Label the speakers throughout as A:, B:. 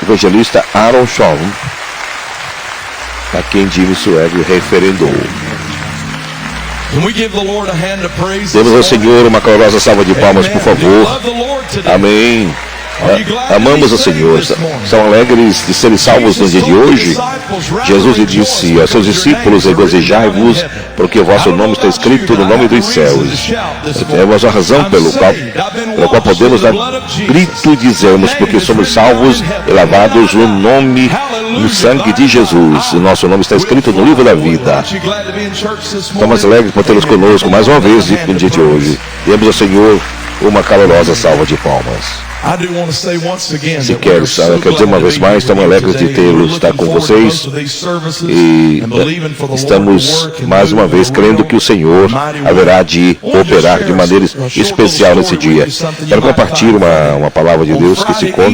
A: evangelista Aaron Shawn, a quem Jimmy Swaggart referendou. Demos ao Senhor uma calorosa salva de palmas, por favor. Amém. Amamos o Senhor. São alegres de serem salvos no dia de hoje. Jesus lhe disse aos seus discípulos: regozijai-vos, porque o vosso nome está escrito no nome dos céus. Temos a razão pela qual podemos dar grito e dizermos, porque somos salvos e lavados no sangue de Jesus. O nosso nome está escrito no livro da vida. Estamos alegres por tê-los conosco mais uma vez no dia de hoje. Demos ao Senhor uma calorosa salva de palmas. Se quero dizer uma vez mais, estamos alegres de tê-los, estar com vocês, e estamos mais uma vez crendo que o Senhor haverá de operar de maneira especial nesse dia. Quero compartilhar uma palavra de Deus que se conta.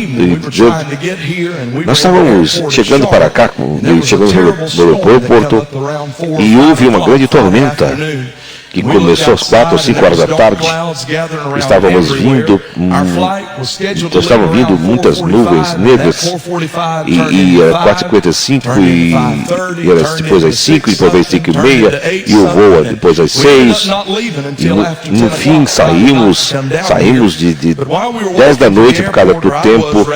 A: Nós estávamos chegando para cá, chegando no aeroporto, e houve uma grande tormenta que começou às 4 ou 5 horas da tarde. Estavam vindo muitas nuvens negras, e era 4h55, e era depois às 5, e depois às 5h30, e o voo depois às 6, e no fim saímos de 10 da noite por causa do tempo.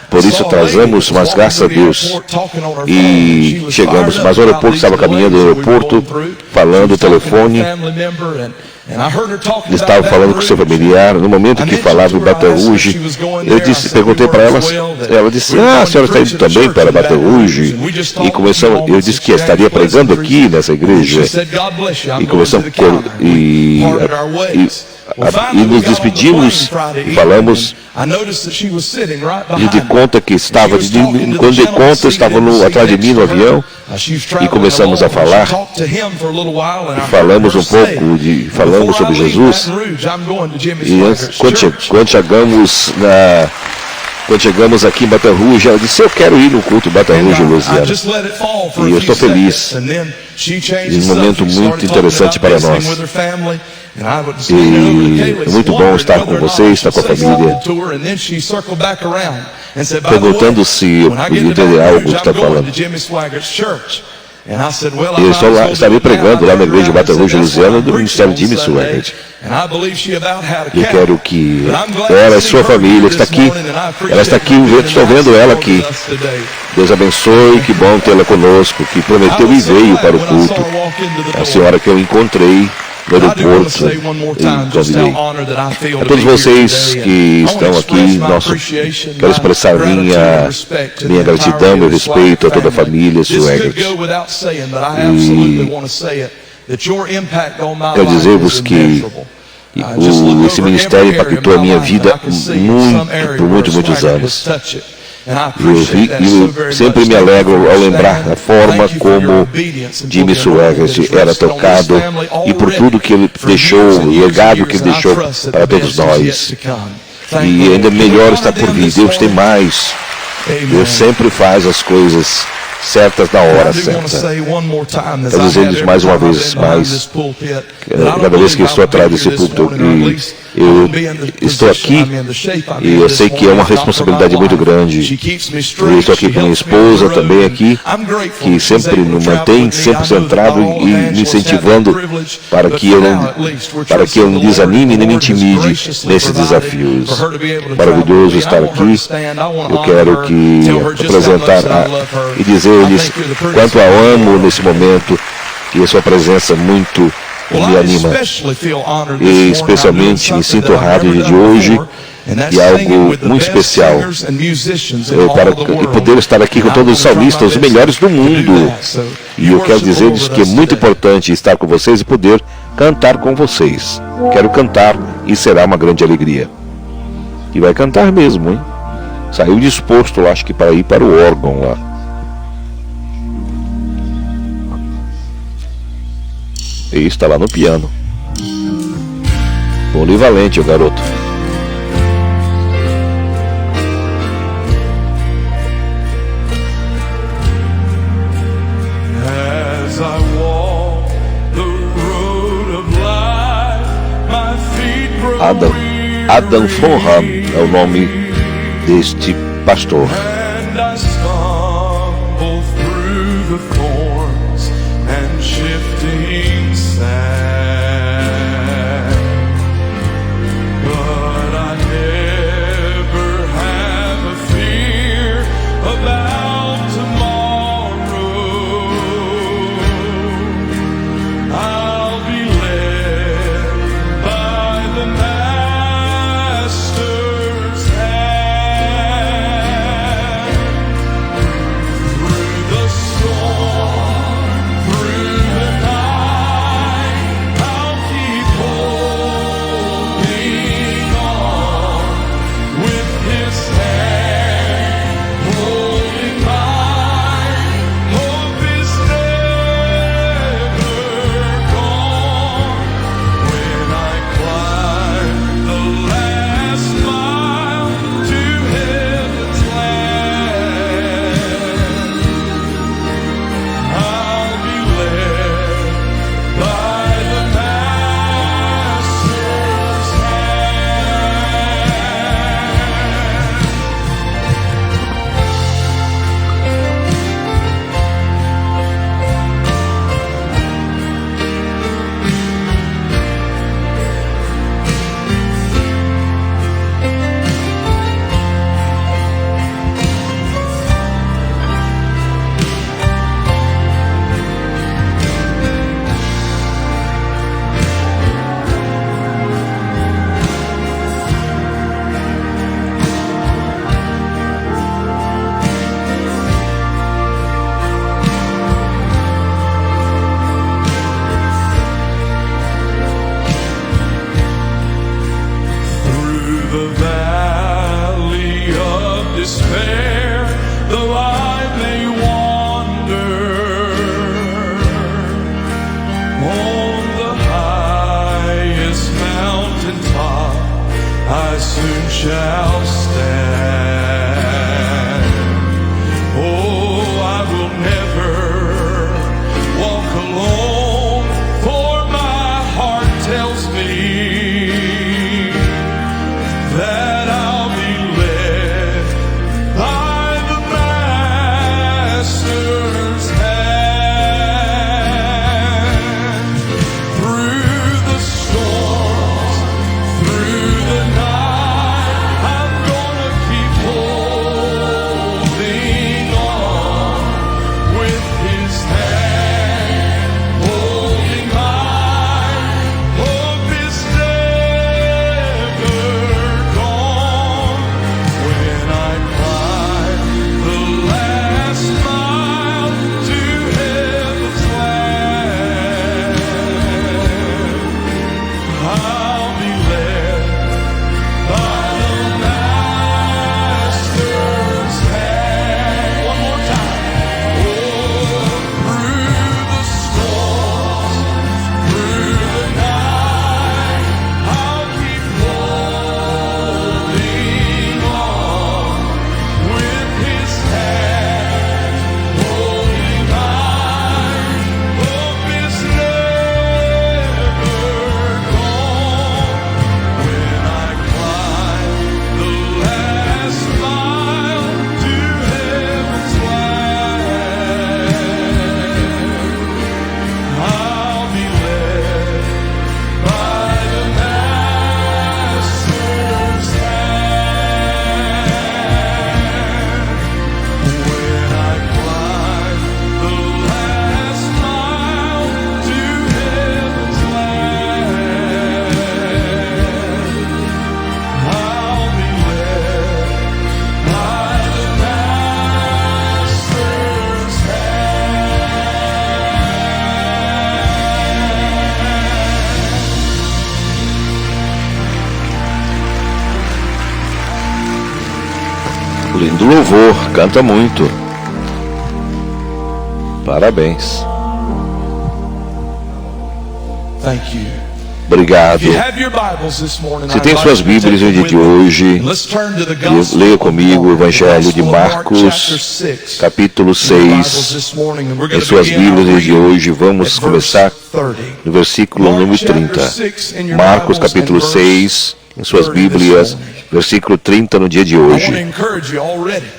A: Por isso atrasamos, mas graças a Deus, e chegamos. Mas o aeroporto estava caminhando no aeroporto, falando no telefone. Ele estava falando com seu familiar. No momento que falava em Baton Rouge, perguntei para ela, ela disse: a senhora está indo também para Baton Rouge? E começamos, eu disse que estaria pregando aqui nessa igreja. E começamos e nos despedimos e falamos. E de conta que estava, quando de conta estava atrás de mim no avião, e começamos a falar, e falamos um pouco, falamos sobre Jesus, e quando chegamos aqui em Baton Rouge, ela disse: eu quero ir no culto Baton Rouge, Louisiana. E eu estou feliz. E um momento muito interessante para nós. E é muito bom estar com vocês, estar com a família. Perguntando se eu podia entender algo que está falando. Eu estarei pregando lá na igreja de Baton Rouge, Louisiana, do Ministério de Jimmy Swaggart. E quero que ela e sua família está aqui. Ela está aqui, estou vendo ela aqui. Deus abençoe, que bom tê-la conosco, que prometeu e veio para o culto. A senhora que eu encontrei no aeroporto, e convidei. A todos vocês que estão aqui, quero expressar minha gratidão, meu respeito a toda a família Swaggart. E quero dizer-vos que esse ministério impactou a minha vida por muitos anos. Eu sempre me alegro ao lembrar da forma como Jimmy Swaggart era tocado, e por tudo que ele deixou, o legado que ele deixou para todos nós. E ainda melhor está por vir. Deus tem mais. Deus sempre faz as coisas certas na hora certa. Quero dizer mais uma vez, cada vez que eu estou atrás desse púlpito, eu estou aqui, e eu sei que é uma responsabilidade muito grande. Eu estou aqui com minha esposa também aqui, que sempre me mantém sempre centrado e me incentivando para que eu não desanime nem me intimide nesses desafios. Maravilhoso estar aqui. Eu quero apresentar e dizer-lhes quanto a amo nesse momento, e a sua presença muito me anima. E especialmente me sinto honrado no dia de hoje, e algo muito especial para poder estar aqui com todos os salmistas, os melhores do mundo. E eu quero dizer-lhes que é muito importante estar com vocês e poder cantar com vocês. Quero cantar, e será uma grande alegria. E vai cantar mesmo, hein? Saiu disposto, acho que para ir para o órgão lá. E está lá no piano. Polivalente o garoto. Adam Fonham é o nome deste pastor.
B: And I stumble through the thorns and shifting sand, but I never have a fear about tomorrow. I'll be led by the Master's hand through the storm, through the night. I'll keep holding on with His hand holding mine. Hope is never gone when I climb the last mile to heaven's land. I'll be led by the Master's hand. Through the valley of despair, though I may wander, on the highest mountain top I soon shall stand. Oh, I will never walk alone, for my heart tells me that I'll be led by the Master's hand through the storms, through the night. I'm gonna keep holding on with His hand holding mine. Hope is never gone when I climb the last mile to heaven's land. I'll be led by the Master's hand. One more time. Oh, through the storms, through the night, I'll keep holding on with His hand holding mine. Hope is never gone when I climb the last mile to heaven's land. I'll be led by the Master's hand when I climb the last mile to heaven's land. I'll be led by the Master's
A: Lindo louvor, canta muito. Parabéns.
B: Thank you.
A: Obrigado.
B: If you have your Bibles this morning,
A: Se
B: I'd
A: tem
B: like
A: suas
B: you to take
A: Bíblias no
B: them
A: dia
B: with
A: de
B: me.
A: hoje,
B: Let's turn to the Gospel
A: leia
B: of
A: comigo o
B: Mark,
A: Evangelho de
B: Gospel of Mark,
A: Marcos,
B: chapter 6.
A: capítulo
B: In your Bibles
A: 6.
B: this morning, and we're
A: Em
B: going to
A: suas
B: begin our
A: Bíblias de
B: reading
A: hoje, vamos
B: at verse
A: começar
B: 30.
A: no versículo
B: Mark
A: número
B: chapter
A: 30.
B: 6 in your
A: Marcos
B: Bibles
A: capítulo
B: and verse
A: 6 em suas Bíblias, versículo 30 no dia de hoje.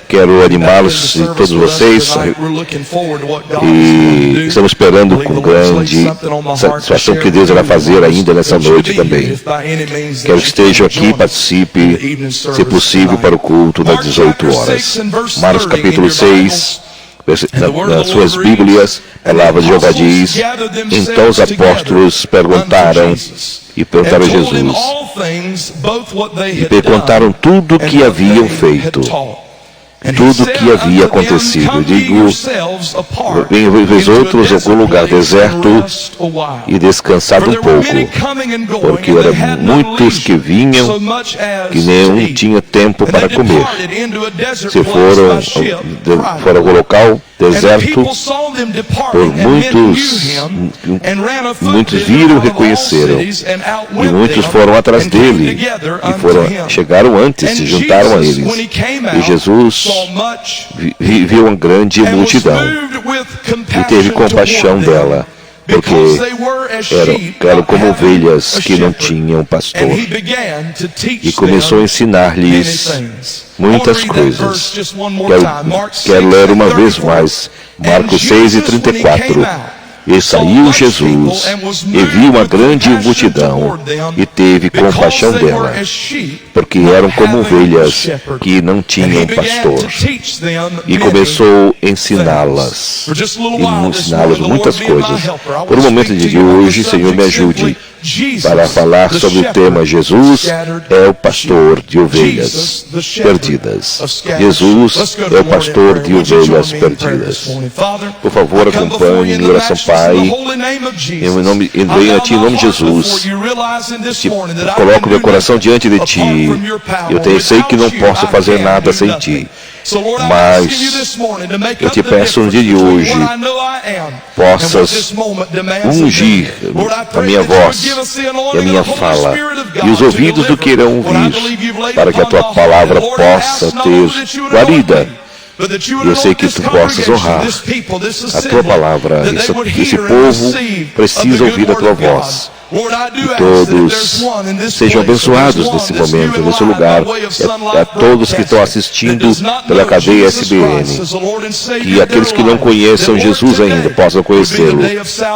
A: Quero animá-los e todos vocês, e estamos esperando com grande satisfação que Deus vai fazer ainda nessa noite também. Quero que estejam aqui, participe, se possível, para o culto das 18 horas. Marcos capítulo 6, nas suas Bíblias, a palavra de Jeová diz: então os apóstolos perguntaram a Jesus, e perguntaram tudo o que haviam feito, tudo o que havia acontecido. Digo, venham vós outros a algum lugar deserto e descansado um pouco, porque eram muitos que vinham, que nenhum tinha tempo para comer. Se foram ao local deserto, por muitos viram e reconheceram, e muitos foram atrás dele, e chegaram antes, se juntaram a eles. E Jesus viu uma grande multidão e teve compaixão dela, porque eram como ovelhas que não tinham pastor. E começou a ensinar-lhes muitas coisas. Quero ler uma vez mais, Marcos 6:34. E saiu Jesus, e viu uma grande multidão, e teve compaixão dela, porque eram como ovelhas que não tinham pastor. E começou a ensiná-las, muitas coisas. Por um momento de hoje, Senhor, me ajude para falar sobre o tema Jesus é o pastor de ovelhas perdidas. Jesus é o pastor de ovelhas perdidas. Por favor, acompanhe em oração, Pai. Venho a Ti em nome de Jesus. Coloco meu coração diante de Ti. Eu sei que não posso fazer nada sem Ti. Mas eu te peço no dia de hoje, possas ungir a minha voz e a minha fala, e os ouvidos do que irão ouvir, para que a Tua palavra possa ter guarida. E eu sei que Tu possas honrar a Tua palavra. Esse povo precisa ouvir a Tua voz. E todos sejam abençoados nesse momento, nesse lugar, a todos que estão assistindo pela cadeia SBN, que aqueles que não conheçam Jesus ainda possam conhecê-lo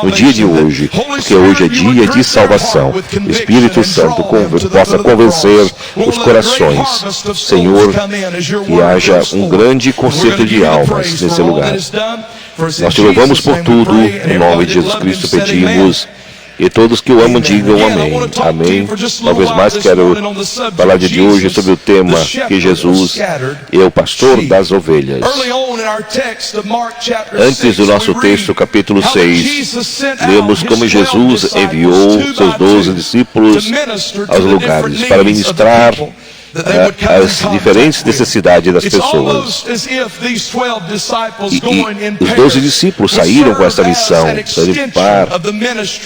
A: no dia de hoje, porque hoje é dia de salvação. O Espírito Santo possa convencer os corações, Senhor, que haja um grande concerto de almas nesse lugar. Nós te louvamos por tudo, em nome de Jesus Cristo pedimos. E todos que o amam digam amém. Amém. Uma vez mais quero falar de hoje sobre o tema que Jesus é o pastor das ovelhas. Antes do nosso texto, capítulo 6, lemos como Jesus enviou seus 12 discípulos aos lugares para ministrar as diferentes necessidades das pessoas. E os 12 discípulos saíram com essa missão, participar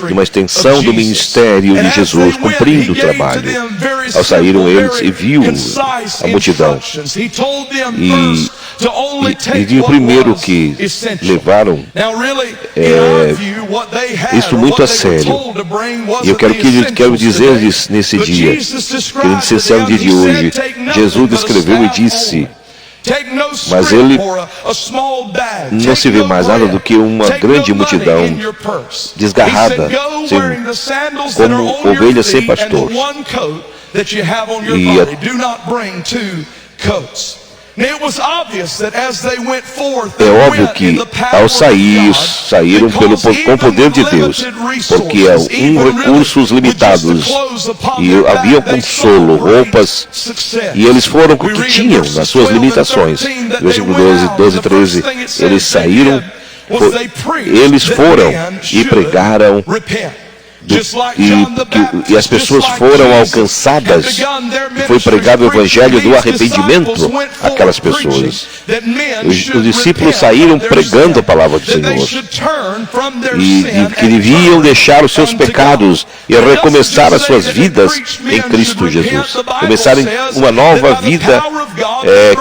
A: de uma extensão do ministério de Jesus, cumprindo o trabalho. Ao saíram eles e viu a multidão. E viu primeiro que levaram isso muito a sério. E eu quero dizer-lhes nesse dia, que no dia de hoje, Jesus descreveu e disse, mas ele não se vê mais nada do que uma grande multidão desgarrada, como ovelhas sem pastor. É óbvio que ao saíram com o poder de Deus, porque recursos limitados, e havia consolo, roupas, e eles foram com o que tinham nas suas limitações. Versículo 12, 13, eles saíram, eles foram e pregaram, e as pessoas foram alcançadas, e foi pregado o evangelho do arrependimento àquelas pessoas. Os discípulos saíram pregando a palavra do Senhor, e que deviam deixar os seus pecados e recomeçar as suas vidas em Cristo Jesus, começarem uma nova vida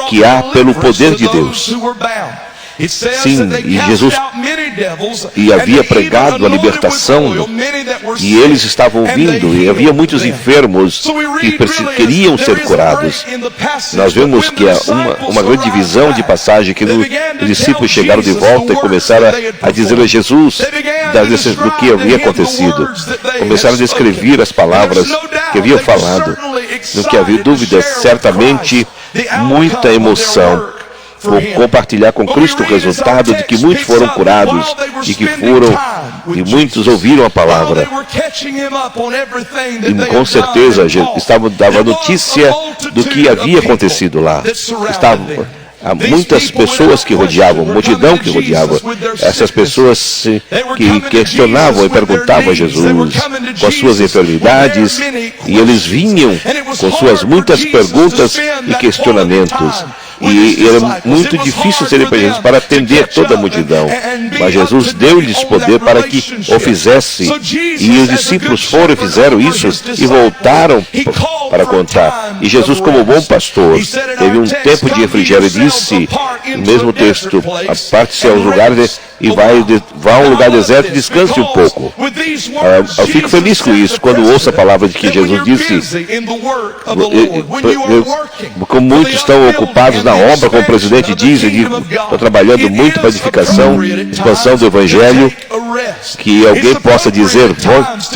A: que há pelo poder de Deus. Sim, e Jesus havia pregado a libertação, e eles estavam ouvindo, e havia muitos enfermos que queriam ser curados. Nós vemos que há uma grande divisão de passagem, que os discípulos chegaram de volta e começaram a dizer a Jesus do que havia acontecido. Começaram a descrever as palavras que haviam falado. Não que havia dúvida, certamente muita emoção por compartilhar com Cristo o resultado de que muitos foram curados e muitos ouviram a palavra. E com certeza dava notícia do que havia acontecido lá. Há muitas pessoas que rodeavam, multidão que rodeava. Essas pessoas que questionavam e perguntavam a Jesus com as suas enfermidades, e eles vinham com suas muitas perguntas e questionamentos. E era muito difícil serem presentes para atender toda a multidão. Mas Jesus deu-lhes poder para que o fizesse. E os discípulos foram e fizeram isso e voltaram para contar. E Jesus, como bom pastor, teve um tempo de refrigério e disse, no mesmo texto, aparte-se aos lugares e vá a um lugar deserto e descanse um pouco. Eu fico feliz com isso, quando ouço a palavra de que Jesus disse, como muitos estão ocupados na obra, como o presidente diz, ele está trabalhando muito para a edificação, expansão do Evangelho, que alguém possa dizer,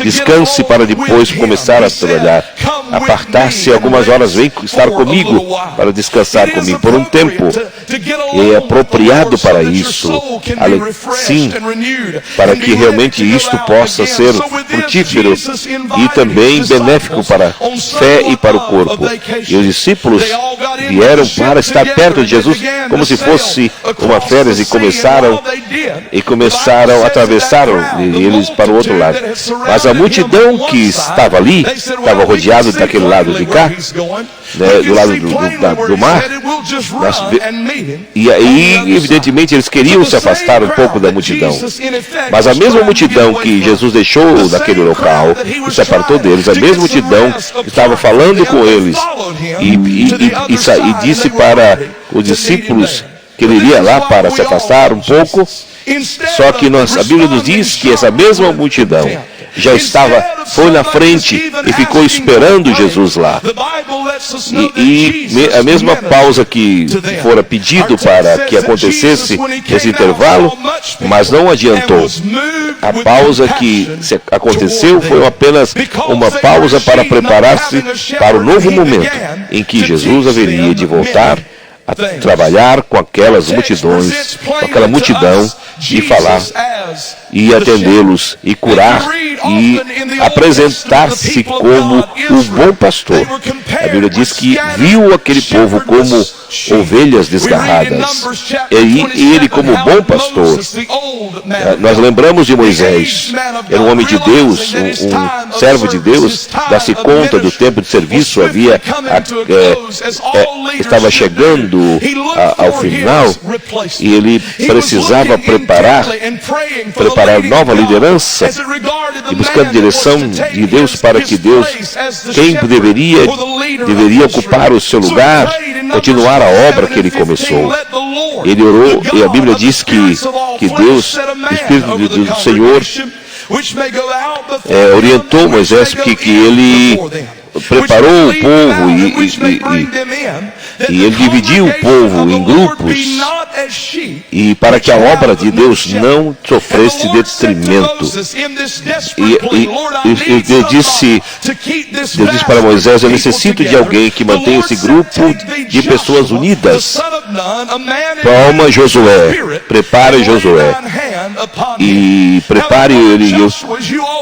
A: descanse para depois começar a trabalhar. Apartar-se algumas horas, vem estar comigo, para descansar comigo por um tempo. É apropriado para isso. Sim, para que realmente isto possa ser frutífero e também benéfico para a fé e para o corpo. E os discípulos vieram para estar perto de Jesus como se fosse uma férias, e começaram a atravessar eles para o outro lado. Mas a multidão que estava ali, estava rodeada daquele lado de cá, né, do lado do mar, e aí evidentemente eles queriam se afastar um pouco da multidão, mas a mesma multidão que Jesus deixou naquele local e se apartou deles, a mesma multidão estava falando com eles e disse para os discípulos que ele iria lá para se afastar um pouco. Só que a Bíblia nos diz que essa mesma multidão já foi na frente e ficou esperando Jesus lá. E a mesma pausa que fora pedido para que acontecesse esse intervalo, mas não adiantou. A pausa que aconteceu foi apenas uma pausa para preparar-se para o novo momento em que Jesus haveria de voltar a trabalhar com aquelas multidões, com aquela multidão, e falar, e atendê-los, e curar, e apresentar-se como o bom pastor. A Bíblia diz que viu aquele povo como ovelhas desgarradas, e ele como bom pastor. Nós lembramos de Moisés, era um homem de Deus, um servo de Deus, dá-se conta do tempo de serviço, estava chegando ao final, e ele precisava preparar nova liderança e buscando direção de Deus para que quem deveria ocupar o seu lugar, continuar a obra que ele começou. Ele orou, e a Bíblia diz que Deus, o Espírito do Senhor, orientou Moisés que ele preparou o povo e ele dividiu o povo em grupos, e para que a obra de Deus não sofresse detrimento. E Deus disse para Moisés, eu necessito de alguém que mantenha esse grupo de pessoas unidas. Toma Josué, prepare Josué, e prepare ele,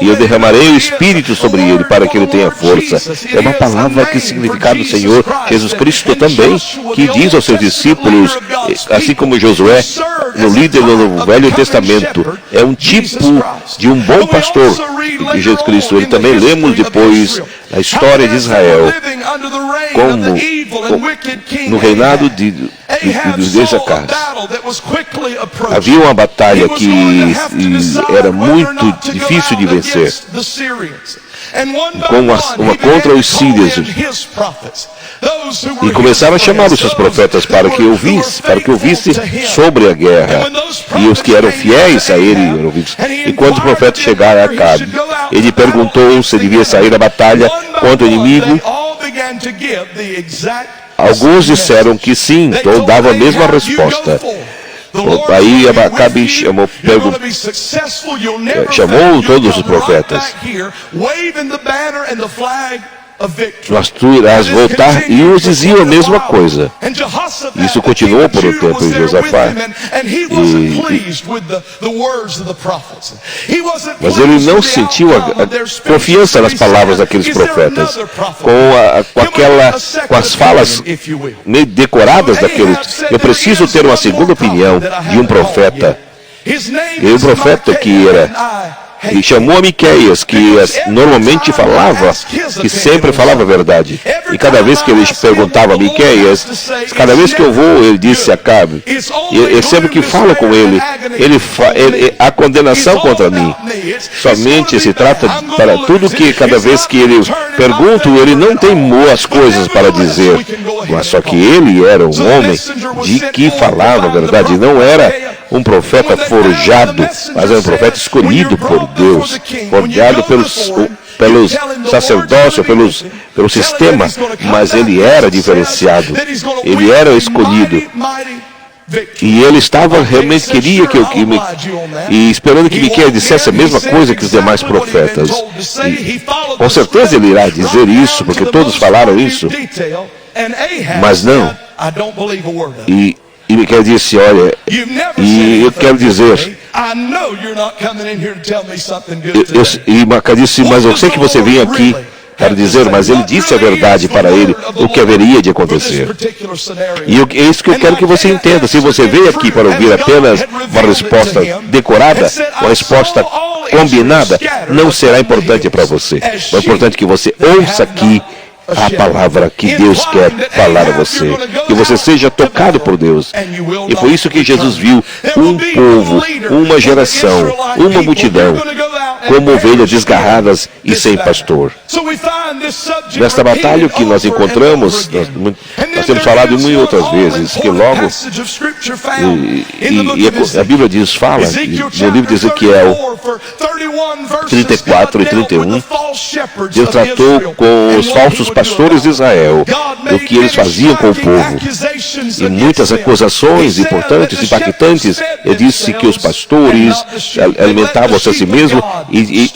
A: e eu derramarei o Espírito sobre ele para que ele tenha força. É uma palavra que significa do Senhor Jesus Cristo também, que diz aos seus discípulos, assim como Josué, no líder do Velho Testamento, é um tipo de um bom pastor. E Jesus Cristo, ele também lemos depois a história de Israel, como no reinado dos reis Acás. Havia uma batalha que era muito difícil de vencer. uma contra os sírios. E começaram a chamar os seus profetas para que ouvisse sobre a guerra. E os que eram fiéis a ele eram ouvidos. E quando os profetas chegaram a Acabe, ele perguntou se devia sair à batalha contra o inimigo. Alguns disseram que sim, então davam a mesma resposta. Aí Acabe chamou todos os profetas. Mas tu irás voltar, e os diziam a mesma coisa. Isso continuou por um tempo em Josafá. Mas ele não sentiu a confiança nas palavras daqueles profetas, com as falas meio decoradas daqueles. Eu preciso ter uma segunda opinião de um profeta. E o profeta que era... E chamou a Miqueias, que normalmente falava, que sempre falava a verdade. E cada vez que ele perguntava a Miqueias, cada vez que eu vou, ele disse a Acabe, e sempre que falo com ele, a condenação contra mim. Somente se trata para tudo que cada vez que ele pergunta, ele não tem boas coisas para dizer. Mas só que ele era um homem de que falava a verdade, não era um profeta forjado, mas era um profeta escolhido por Deus, forjado pelos sacerdócios, pelo sistema, mas ele era diferenciado, ele era escolhido. E ele estava, realmente queria e esperando que Miqueias dissesse a mesma coisa que os demais profetas. E, com certeza ele irá dizer isso, porque todos falaram isso, mas não. E Miqueias disse, olha, e eu quero dizer, e Miqueias disse, mas eu sei que você vem aqui para dizer, mas ele disse a verdade para ele, o que haveria de acontecer. E é isso que eu quero que você entenda. Se você veio aqui para ouvir apenas uma resposta decorada, uma resposta combinada, não será importante para você. É importante que você ouça aqui a palavra que Deus quer falar a você, que você seja tocado por Deus. E foi isso que Jesus viu um povo, uma geração, uma multidão, como ovelhas desgarradas e sem pastor. Nesta batalha que nós encontramos, nós temos falado muitas outras vezes, que logo, a Bíblia fala, no livro de Ezequiel 34 e 31, Deus tratou com os falsos pastores de Israel, do que eles faziam com o povo. E muitas acusações importantes, impactantes. Ele disse que os pastores alimentavam-se a si mesmos e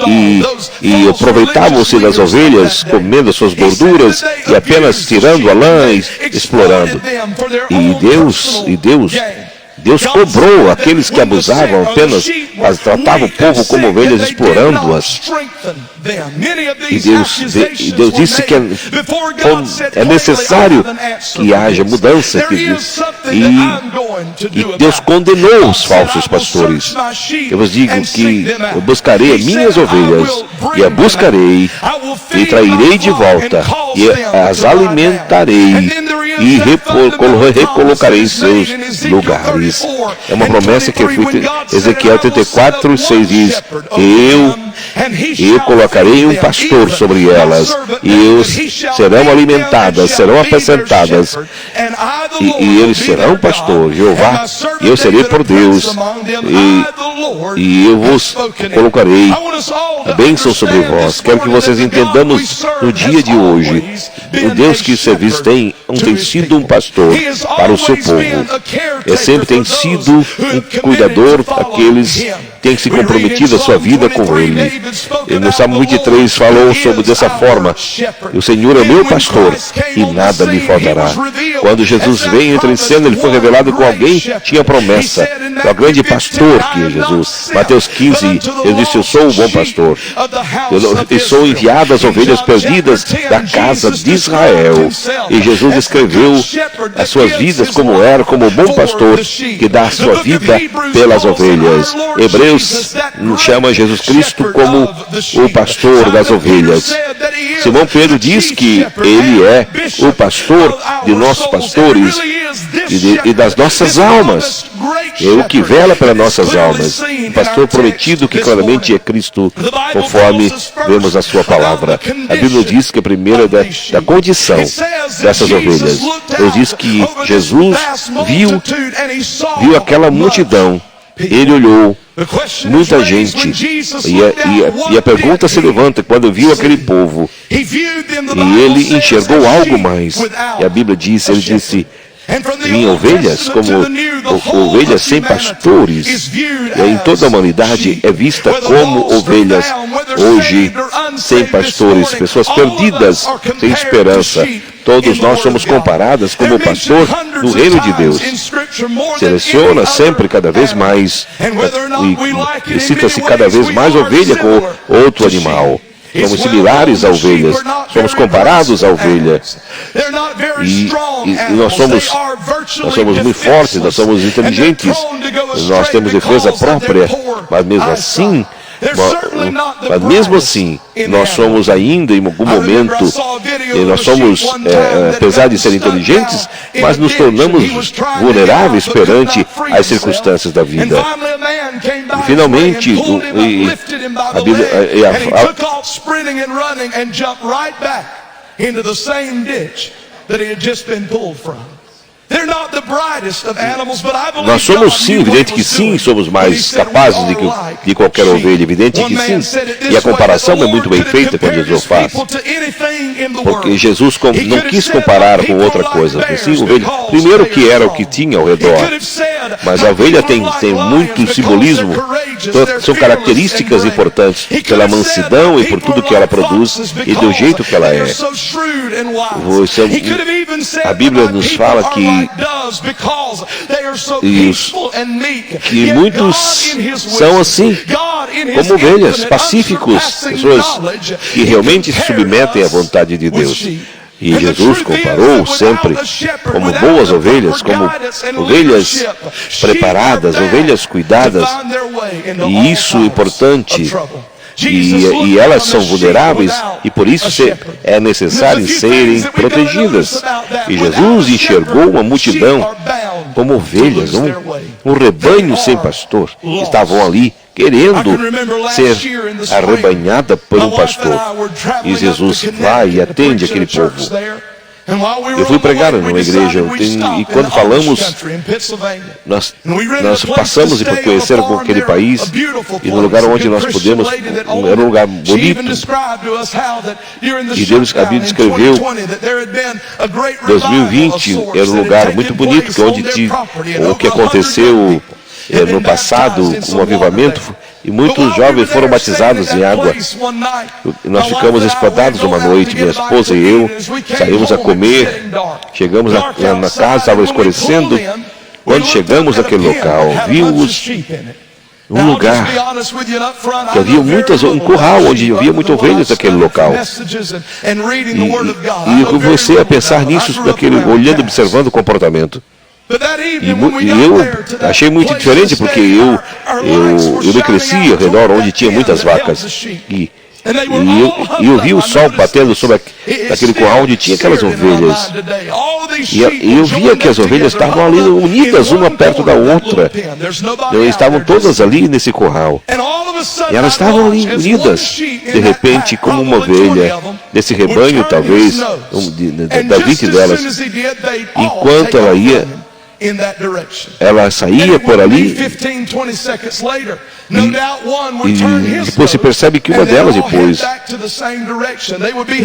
A: aproveitavam-se das ovelhas, comendo suas gorduras e apenas tirando a lã e explorando. Deus cobrou aqueles que abusavam apenas, tratavam o povo como ovelhas, explorando-as. E Deus disse que é necessário que haja mudança. E Deus condenou os falsos pastores. Eu vos digo que eu buscarei as minhas ovelhas, e as buscarei, e trairei de volta, e as alimentarei, e recolocarei em seus lugares. É uma promessa que Ezequiel 34, 6 diz, eu colocarei um pastor sobre elas, e serão alimentadas, serão apacentadas, e eles serão pastor, Jeová, e eu serei por Deus, e eu vos colocarei a bênção sobre vós. Quero que vocês entendamos no dia de hoje, o Deus que servis tem sido um pastor para o seu povo. Sempre tem sido um cuidador daqueles que têm se comprometido a sua vida com Ele. E no Salmo 23 falou sobre dessa forma: o Senhor é meu pastor e nada me faltará. Quando Jesus veio entre em cena, Ele foi revelado com alguém que tinha promessa. É o grande pastor que é Jesus. Mateus 15, Ele disse: eu sou o bom pastor. Eu sou enviado às ovelhas perdidas da casa de Israel. E Jesus escreveu as suas vidas como era, como o bom pastor que dá a sua vida pelas ovelhas. Hebreus chama Jesus Cristo como o pastor das ovelhas. Simão Pedro diz que Ele é o pastor de nossos pastores e das nossas almas. é o que vela pelas nossas almas. O pastor prometido que claramente é Cristo, conforme vemos na sua palavra. A Bíblia diz que a primeira da condição dessas ovelhas. Ele diz que Jesus viu aquela multidão. Ele olhou muita gente. E a pergunta se levanta quando viu aquele povo. E ele enxergou algo mais. E a Bíblia diz, ele disse, em ovelhas, como ovelhas sem pastores, em toda a humanidade é vista como ovelhas hoje sem pastores, pessoas perdidas, sem esperança. Todos nós somos comparadas como pastor no reino de Deus. Seleciona sempre cada vez mais e cita-se cada vez mais ovelha com outro animal. Somos similares a ovelhas, somos comparados a ovelha. E nós somos muito fortes, nós somos inteligentes, nós temos defesa própria, mas mesmo assim, nós somos ainda em algum momento, nós somos, apesar de ser inteligentes, mas nos tornamos vulneráveis perante as circunstâncias da vida. E finalmente, a Bíblia, nós somos sim, evidente que sim, somos mais capazes de qualquer ovelha, evidente que sim. E a comparação é muito bem feita quando Jesus faz. Porque Jesus não quis comparar com outra coisa. Sim, ovelha, primeiro que era o que tinha ao redor. Mas a ovelha tem muito simbolismo, são características importantes pela mansidão e por tudo que ela produz e do jeito que ela é. A Bíblia nos fala que muitos são assim, como ovelhas, pacíficos, pessoas que realmente se submetem à vontade de Deus. E Jesus comparou sempre como boas ovelhas, como ovelhas preparadas, ovelhas cuidadas. E isso é importante. E elas são vulneráveis e por isso é necessário serem protegidas. E Jesus enxergou uma multidão como ovelhas, um rebanho sem pastor. Estavam ali querendo ser arrebanhada por um pastor. E Jesus vai e atende aquele povo. Eu fui pregar numa igreja e quando falamos, nós passamos por conhecer aquele país e no lugar onde nós pudemos, era um lugar bonito. E Deus, a Bíblia escreveu, 2020 era um lugar muito bonito, que onde o que aconteceu no passado, um avivamento, e muitos jovens foram batizados em água. Nós ficamos espantados uma noite, minha esposa e eu, saímos a comer, chegamos na casa, estava escurecendo. Quando chegamos naquele local, vimos um lugar que havia um curral onde havia muitas ovelhas naquele local. E eu comecei a pensar nisso, olhando, observando o comportamento. E eu achei muito diferente porque eu me cresci ao redor onde tinha muitas vacas. E eu vi o sol batendo sobre aquele curral onde tinha aquelas ovelhas. E eu via que as ovelhas estavam ali unidas uma perto da outra. Estavam todas ali nesse curral. E elas estavam ali unidas. De repente, como uma ovelha desse rebanho, talvez, da 20 delas, enquanto ela ia, ela saía por ali e depois se percebe que uma delas depois,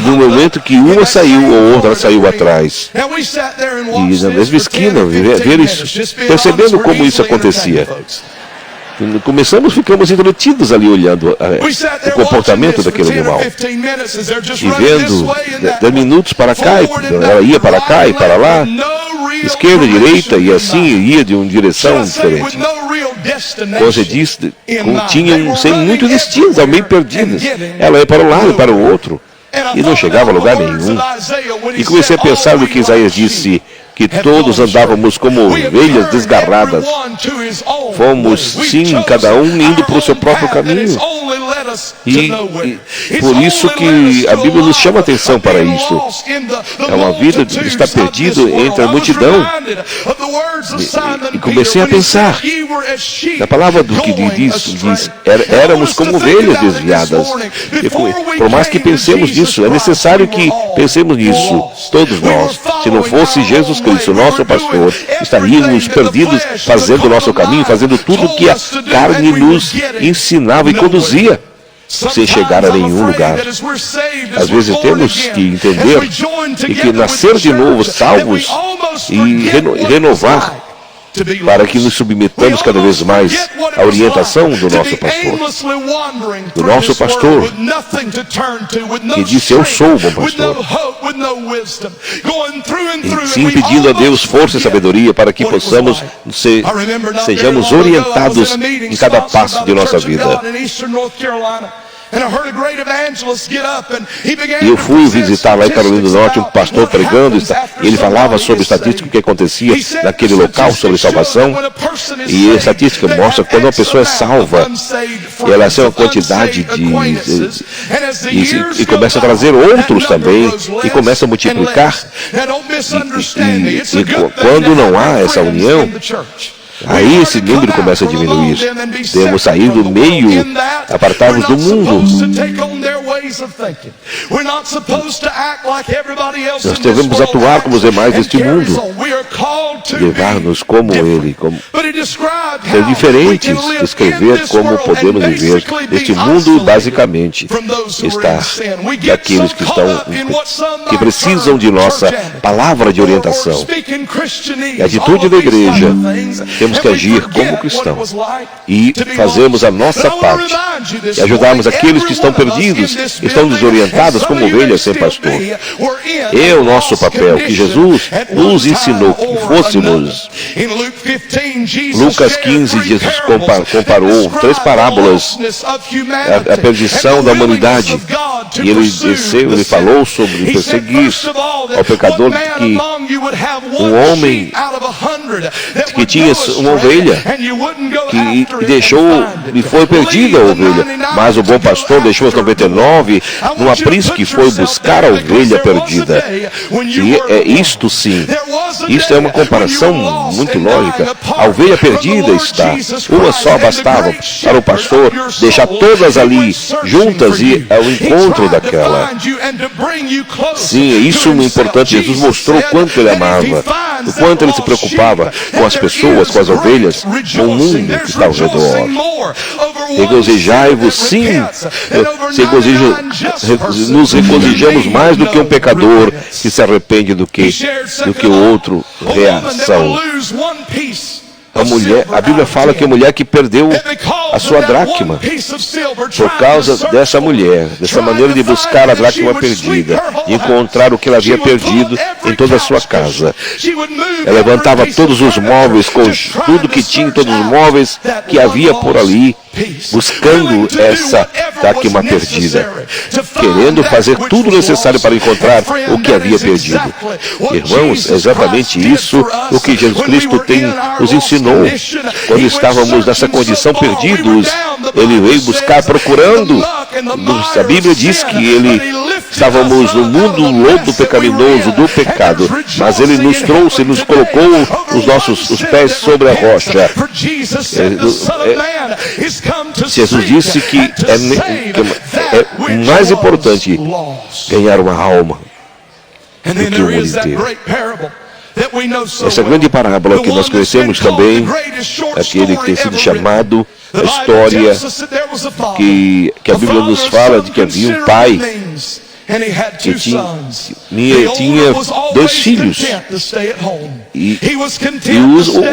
A: no momento que uma saiu, a outra saiu atrás. E na mesma esquina, ver isso, percebendo como isso acontecia. Ficamos entretidos ali olhando o comportamento daquele animal. E vendo 10 minutos para cá, ela ia para cá e para lá, esquerda, direita, e assim ia de uma direção diferente. Como você disse, tinham sem muito destinos, meio perdidas. Ela ia para um lado e para o outro, e não chegava a lugar nenhum. E comecei a pensar no que Isaías disse, que todos andávamos como ovelhas desgarradas. Fomos, sim, cada um indo para o seu próprio caminho. E por isso que a Bíblia nos chama a atenção para isso. É uma vida de estar perdido entre a multidão. E comecei a pensar na palavra do que diz éramos como ovelhas desviadas. E por mais que pensemos nisso, é necessário que pensemos nisso, todos nós. Se não fosse Jesus Cristo, nosso pastor, estaríamos perdidos fazendo o nosso caminho, fazendo tudo o que a carne nos ensinava e conduzia, sem chegar a nenhum lugar. Às vezes temos que entender e que nascer de novo, salvos e renovar, para que nos submetamos cada vez mais à orientação do nosso pastor, que disse: eu sou o bom pastor. E sim, pedindo a Deus força e sabedoria para que possamos sejamos orientados em cada passo de nossa vida. E eu fui visitar lá em Carolina do Norte um pastor pregando, e ele falava sobre estatística que acontecia naquele local sobre salvação. E a estatística mostra que quando uma pessoa é salva, ela tem uma quantidade e começa a trazer outros também, e começa a multiplicar. E quando não há essa união, aí esse número começa a diminuir. Temos saído do meio, apartados do mundo. Nós devemos atuar como os demais deste mundo, levar-nos como ele, ser diferentes, escrever como podemos viver. Este mundo, basicamente, está daqueles que precisam de nossa palavra de orientação. E a atitude da igreja, temos que agir como cristãos e fazermos a nossa parte e ajudarmos aqueles que estão perdidos, que estão desorientados como ovelhas sem pastor. É o nosso papel que Jesus nos ensinou que fôssemos. Lucas 15, Jesus comparou 3 parábolas a perdição da humanidade. E ele falou sobre perseguir ao pecador, que um homem que tinha uma ovelha que deixou e foi perdida a ovelha, mas o bom pastor deixou as 99 num aprisco e foi buscar a ovelha perdida. E é isto sim, isto é uma comparação muito lógica. A ovelha perdida está, uma só bastava para o pastor deixar todas ali juntas e ao encontro daquela. Sim, é isso muito importante. Jesus mostrou o quanto ele amava, o quanto ele se preocupava com as pessoas, com as ovelhas, com o mundo que está ao redor. Regozijai-vos, sim, nos regozijamos mais do que um pecador que se arrepende do que o outro reação. A Bíblia fala que a mulher que perdeu a sua dracma, por causa dessa mulher, dessa maneira de buscar a dracma perdida, de encontrar o que ela havia perdido em toda a sua casa. Ela levantava todos os móveis, com tudo que tinha, todos os móveis que havia por ali, buscando essa dracma perdida, querendo fazer tudo necessário para encontrar o que havia perdido. Irmãos, é exatamente isso o que Jesus Cristo nos ensinou. Quando estávamos nessa condição perdidos, ele veio buscar, procurando. A Bíblia diz que estávamos no mundo lodo pecaminoso do pecado, mas ele nos trouxe, nos colocou os pés sobre a rocha. Jesus disse que é mais importante ganhar uma alma do que o mundo inteiro. Essa grande parábola que nós conhecemos também, aquele que tem sido chamado a história que a Bíblia nos fala de que havia um pai que tinha 2 filhos. E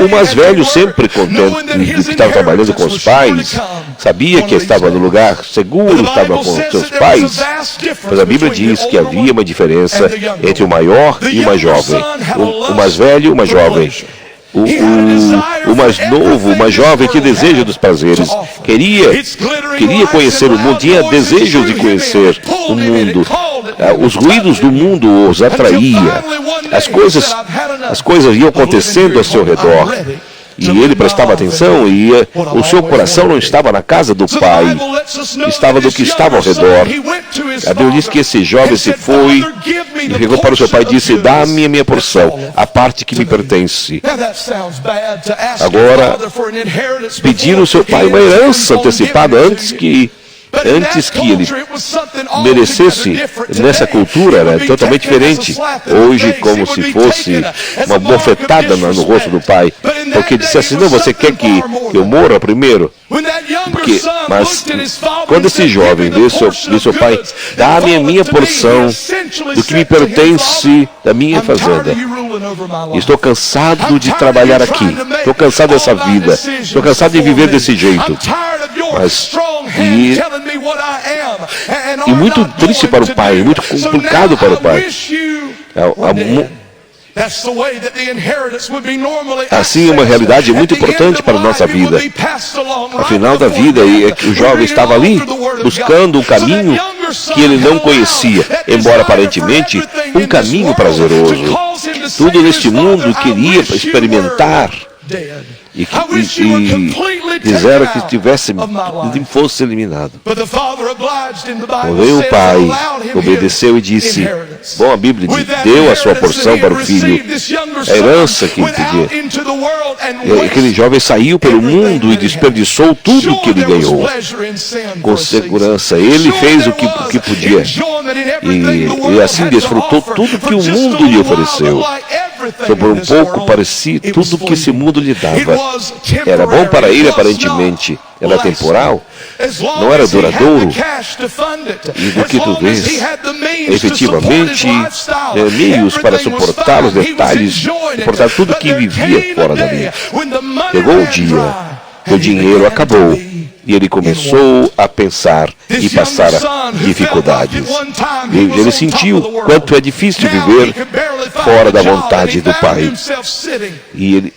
A: o mais velho, sempre contente de que estava trabalhando com os pais, sabia que estava no lugar seguro, estava com seus pais. Mas a Bíblia diz que havia uma diferença entre o maior e o mais jovem. O mais velho e o mais jovem. O mais novo, o mais jovem, tinha desejo dos prazeres, queria conhecer o mundo, tinha desejos de conhecer o mundo. Os ruídos do mundo os atraía. As coisas iam acontecendo ao seu redor. E ele prestava atenção e o seu coração não estava na casa do pai, estava do que estava ao redor. A Bíblia diz que esse jovem se foi e chegou para o seu pai e disse: dá-me a minha porção, a parte que me pertence. Agora, pedir ao seu pai uma herança antecipada antes que ele merecesse, nessa cultura era totalmente diferente. Hoje, como se fosse uma bofetada no rosto do pai, porque disse assim: não, você quer que eu morra primeiro? Mas quando esse jovem vê seu pai: dá-me a minha porção do que me pertence da minha fazenda. Estou cansado de trabalhar aqui, estou cansado dessa vida, estou cansado de viver desse jeito. E muito triste para o pai, muito complicado para o pai. Assim, uma realidade muito importante para a nossa vida. Ao final da vida, o jovem estava ali buscando um caminho que ele não conhecia, embora aparentemente um caminho prazeroso. Tudo neste mundo queria experimentar. E disseram que fosse eliminado. Porém o pai obedeceu e disse: bom, a Bíblia deu a sua porção para o filho, a herança que ele pedia. E aquele jovem saiu pelo mundo e desperdiçou tudo o que ele ganhou. Com segurança, ele fez o que podia. E assim desfrutou tudo que o mundo lhe ofereceu. Sobre um pouco parecia tudo que esse mundo lhe dava. Era bom para ele aparentemente, era temporal, não era duradouro. E do que tu vês, efetivamente, meios para suportar os detalhes, suportar tudo que vivia fora dali. Chegou o dia que o dinheiro acabou. E ele começou a pensar e passar dificuldades. E ele sentiu quanto é difícil viver fora da vontade do Pai. E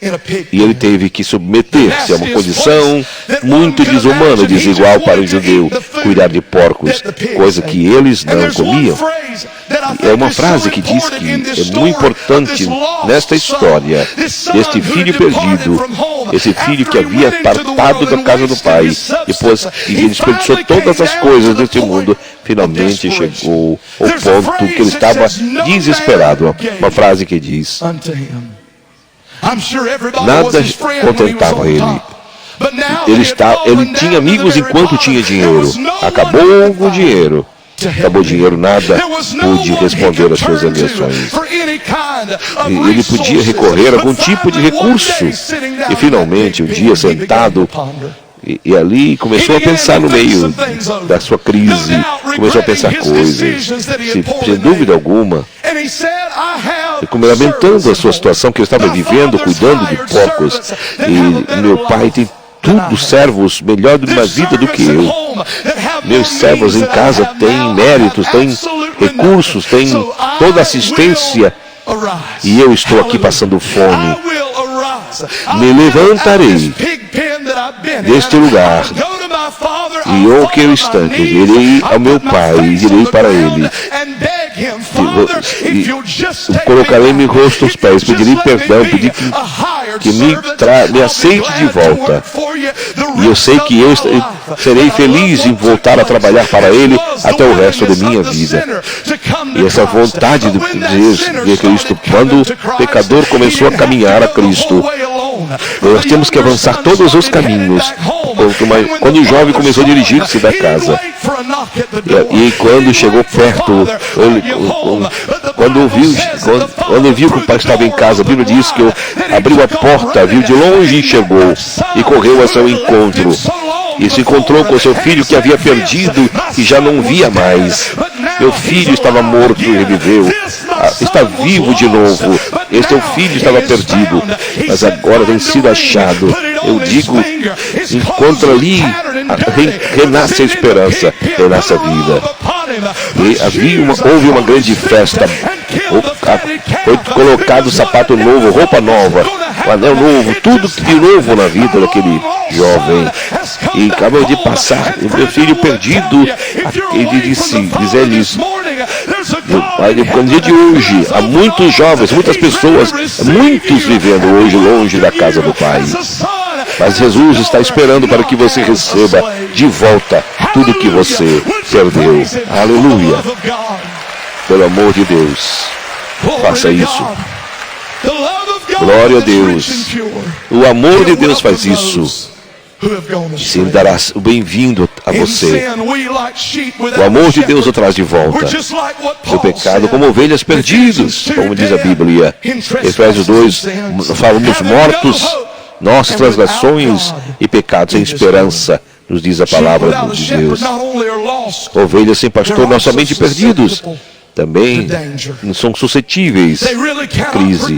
A: ele teve que submeter-se a uma condição muito desumana e desigual para o judeu, cuidar de porcos, coisa que eles não comiam. É uma frase que diz que é muito importante nesta história, este filho perdido, esse filho que havia apartado da casa do pai, depois ele desperdiçou todas as coisas deste mundo, finalmente chegou ao ponto que ele estava desesperado. Uma frase que diz: nada contentava ele. Ele tinha amigos enquanto tinha dinheiro. Acabou o dinheiro. Acabou o dinheiro, nada pôde responder às suas ambições. E ele podia recorrer a algum tipo de recurso. E finalmente, um dia sentado, e ali começou a pensar no meio da sua crise, começou a pensar coisas, sem dúvida alguma, e lamentando a sua situação que ele estava vivendo, cuidando de porcos. E meu pai tem tudo, servos melhor de uma vida do que eu. Meus servos em casa têm méritos, têm recursos, têm toda assistência. E eu estou aqui passando fome. Me levantarei deste lugar e o que eu estou, irei ao meu pai e direi para ele, e colocarei meu rosto aos pés, pedirei perdão, pedir que me aceite de volta. E eu sei que eu serei feliz em voltar a trabalhar para ele até o resto da minha vida. E essa vontade de Cristo, quando o pecador começou a caminhar a Cristo, nós temos que avançar todos os caminhos. Quando o jovem começou a dirigir-se da casa, e quando chegou perto, quando viu que o pai estava em casa, a Bíblia diz que abriu a porta, viu de longe e chegou, e correu a seu encontro. E se encontrou com seu filho que havia perdido e já não via mais. Meu filho estava morto e reviveu. Está vivo de novo. Este teu filho estava perdido, mas agora tem sido achado. Eu digo, encontra ali, renasce a esperança, renasce a vida. E houve uma grande festa. Foi colocado sapato novo, roupa nova, um anel novo, tudo de novo na vida daquele jovem. E acabou de passar, o meu filho perdido, ele diz-lhes: No dia de hoje, há muitos jovens, muitas pessoas, muitos vivendo hoje longe da casa do Pai. Mas Jesus está esperando para que você receba de volta tudo que você perdeu. Aleluia. Pelo amor de Deus, faça isso. Glória a Deus. O amor de Deus faz isso. Sim, dará o bem-vindo a você. O amor de Deus o traz de volta. Seu pecado como ovelhas perdidas, como diz a Bíblia. Efésios 2, falamos mortos, nossas transgressões e pecados sem esperança, nos diz a palavra de Deus. Ovelhas sem pastor, não somente perdidos, também são suscetíveis à crise.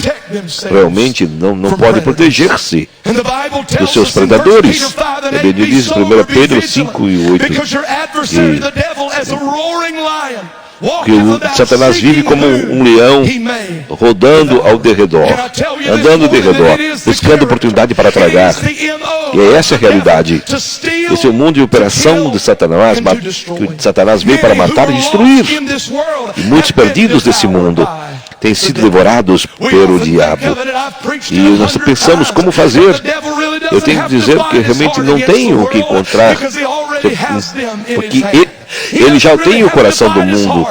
A: Realmente não podem proteger-se dos seus predadores. A Bíblia diz em 1 Pedro 5 e 8 que o Satanás vive como um leão rodando ao derredor, andando ao derredor, buscando oportunidade para tragar. E é essa a realidade. Esse é o mundo de operação de Satanás, que Satanás veio para matar e destruir. E muitos perdidos desse mundo têm sido devorados pelo diabo. E nós pensamos como fazer. Eu tenho que dizer que realmente não tenho o que encontrar, porque ele já tem o coração do mundo.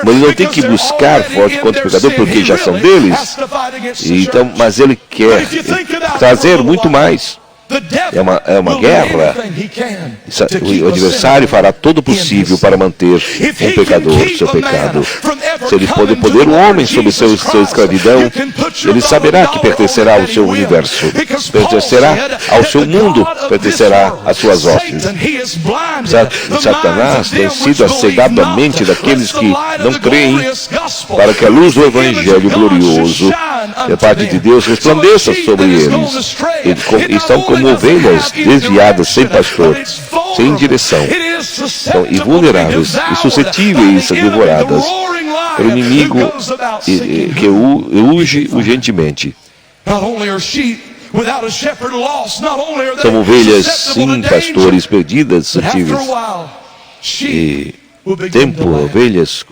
A: Ele não tem que buscar forte contra o pecador, porque já são deles. Então, mas ele quer trazer muito mais. É uma guerra. O adversário fará todo o possível para manter um pecador seu pecado. Se ele pode poder um homem sob sua escravidão, ele saberá que pertencerá ao seu universo, pertencerá ao seu mundo, pertencerá às suas hostes. Satanás tem sido acegado a mente daqueles que não creem, para que a luz do Evangelho glorioso da parte de Deus resplandeça sobre eles. Eles estão como ovelhas desviadas, sem pastor, sem direção, e vulneráveis e suscetíveis a devoradas pelo inimigo que urge urgentemente. São ovelhas sem pastores, perdidas, suscetíveis. E ovelhas,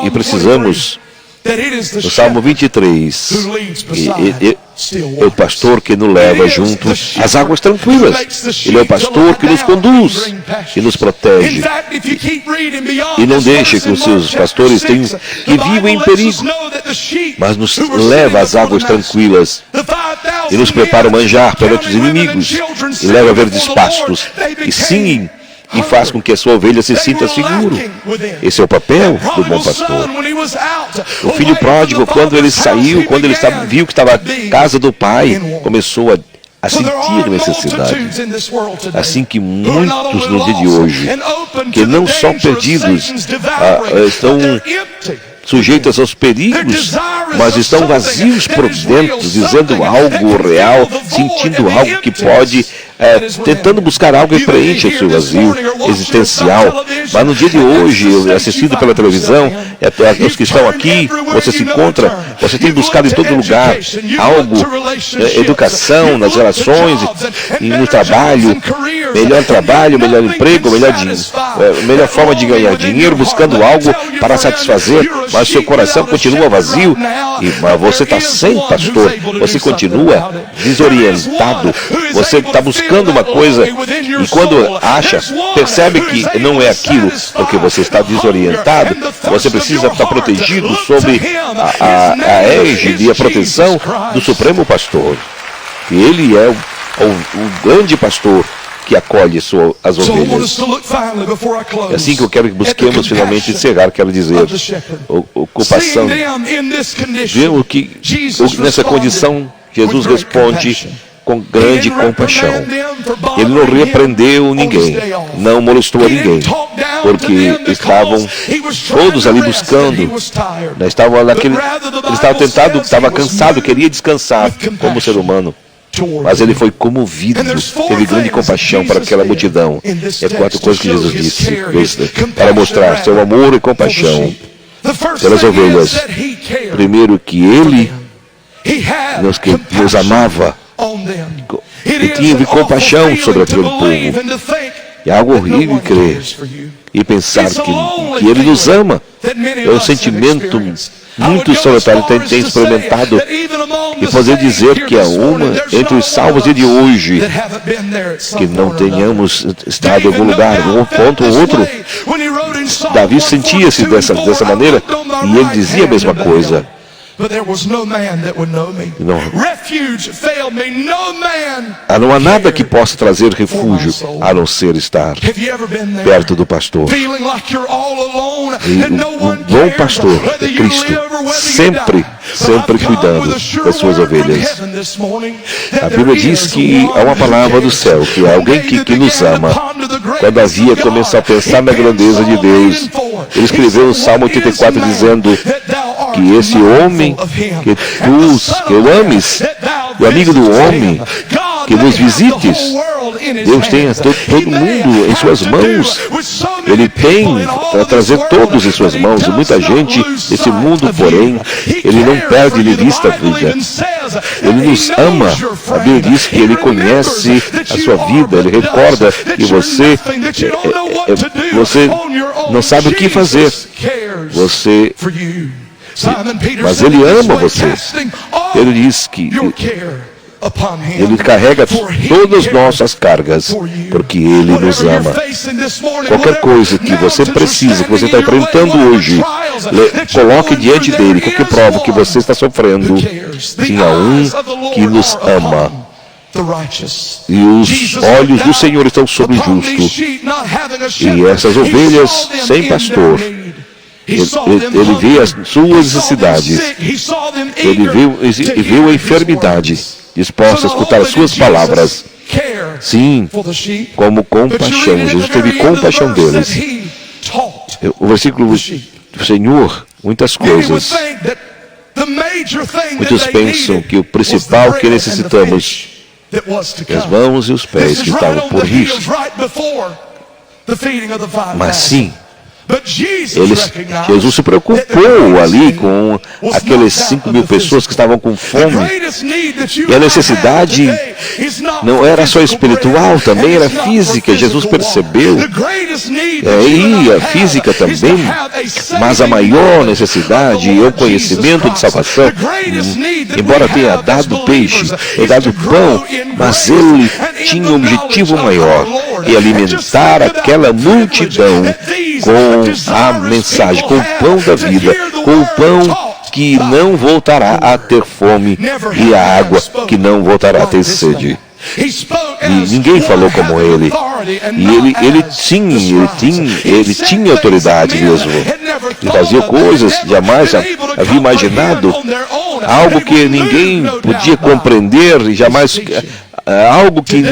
A: e precisamos. No Salmo 23, é o pastor que nos leva junto às águas tranquilas. Ele é o pastor que nos conduz, que nos protege. E não deixa que os seus pastores que vivem em perigo, mas nos leva às águas tranquilas e nos prepara o manjar perante os inimigos e leva a verdes pastos e sim, e faz com que a sua ovelha se sinta seguro. Esse é o papel do bom pastor. O filho pródigo, quando ele saiu, quando ele viu que estava na casa do pai, começou a sentir necessidade. Assim que muitos no dia de hoje, que não são perdidos, estão sujeitos aos perigos, mas estão vazios por dentro, dizendo algo real, sentindo algo que pode, tentando buscar algo que preenche o seu vazio existencial. Mas no dia de hoje, assistido pela televisão, os que estão aqui, você se encontra, você tem buscado em todo lugar algo, educação nas relações e no trabalho, melhor emprego, melhor forma de ganhar dinheiro, buscando algo para satisfazer, mas seu coração continua vazio, mas você está sem pastor, você continua desorientado, você está buscando uma coisa e quando percebe que não é aquilo, porque você está desorientado, você precisa estar protegido sob a égide e a proteção do Supremo Pastor. E ele é o grande pastor que acolhe as ovelhas. É assim que eu quero que busquemos finalmente encerrar, quero dizer, ocupação. Vemos que nessa condição Jesus responde com grande compaixão. Ele não repreendeu ninguém, não molestou a ninguém, porque estavam todos ali buscando, ele estava cansado, queria descansar como ser humano. Mas ele foi comovido, teve grande compaixão para aquela multidão. É quatro coisas que Jesus disse para mostrar seu amor e compaixão pelas ovelhas. Primeiro, que ele nos amava e tinha compaixão sobre aquele povo. É algo horrível crer e pensar que Ele nos ama. É um sentimento muito solitário. Tem experimentado e poder dizer que há uma entre os salvos e de hoje que não tenhamos estado em algum lugar, um ponto ou outro. Davi sentia-se dessa maneira e ele dizia a mesma coisa. Não há nada que possa trazer refúgio a não ser estar perto do pastor. E o bom pastor é Cristo, sempre cuidando das suas ovelhas. A Bíblia diz que há uma palavra do céu, que há alguém que nos ama. Quando Davi começou a pensar na grandeza de Deus, ele escreveu o Salmo 84 dizendo que esse homem que eu ames, o amigo do homem, que nos visites. Deus tem todo mundo em suas mãos. Ele tem para trazer todos em suas mãos. E muita gente, esse mundo, porém, ele não perde de vista a vida. Ele nos ama. A Bíblia diz que Ele conhece a sua vida. Ele recorda que você não sabe o que fazer. Mas Ele ama você. Ele diz que Ele carrega todas as nossas cargas, porque Ele nos ama. Qualquer coisa que você precisa, que você está enfrentando hoje, coloque diante dEle qualquer prova que você está sofrendo. Tinha um que nos ama. E os olhos do Senhor estão sobre o justo. E essas ovelhas sem pastor, Ele vê as suas necessidades. Ele viu a enfermidade, disposto a escutar as suas palavras. Sim, como compaixão. Jesus teve compaixão deles. O versículo do Senhor, muitas coisas. Muitos pensam que o principal que necessitamos é as mãos e os pés que estavam por vir. Mas sim, Jesus se preocupou ali com aquelas 5.000 pessoas que estavam com fome. E a necessidade não era só espiritual, também era física. Jesus percebeu. E a física também. Mas a maior necessidade é o conhecimento de salvação. Embora tenha dado peixe, tenha dado pão, mas ele tinha um objetivo maior, e alimentar aquela multidão com a mensagem, com o pão da vida, com o pão que não voltará a ter fome e a água que não voltará a ter sede. E ninguém falou como ele. E ele tinha autoridade mesmo. Ele fazia coisas que jamais havia imaginado, algo que ninguém podia compreender e jamais... algo que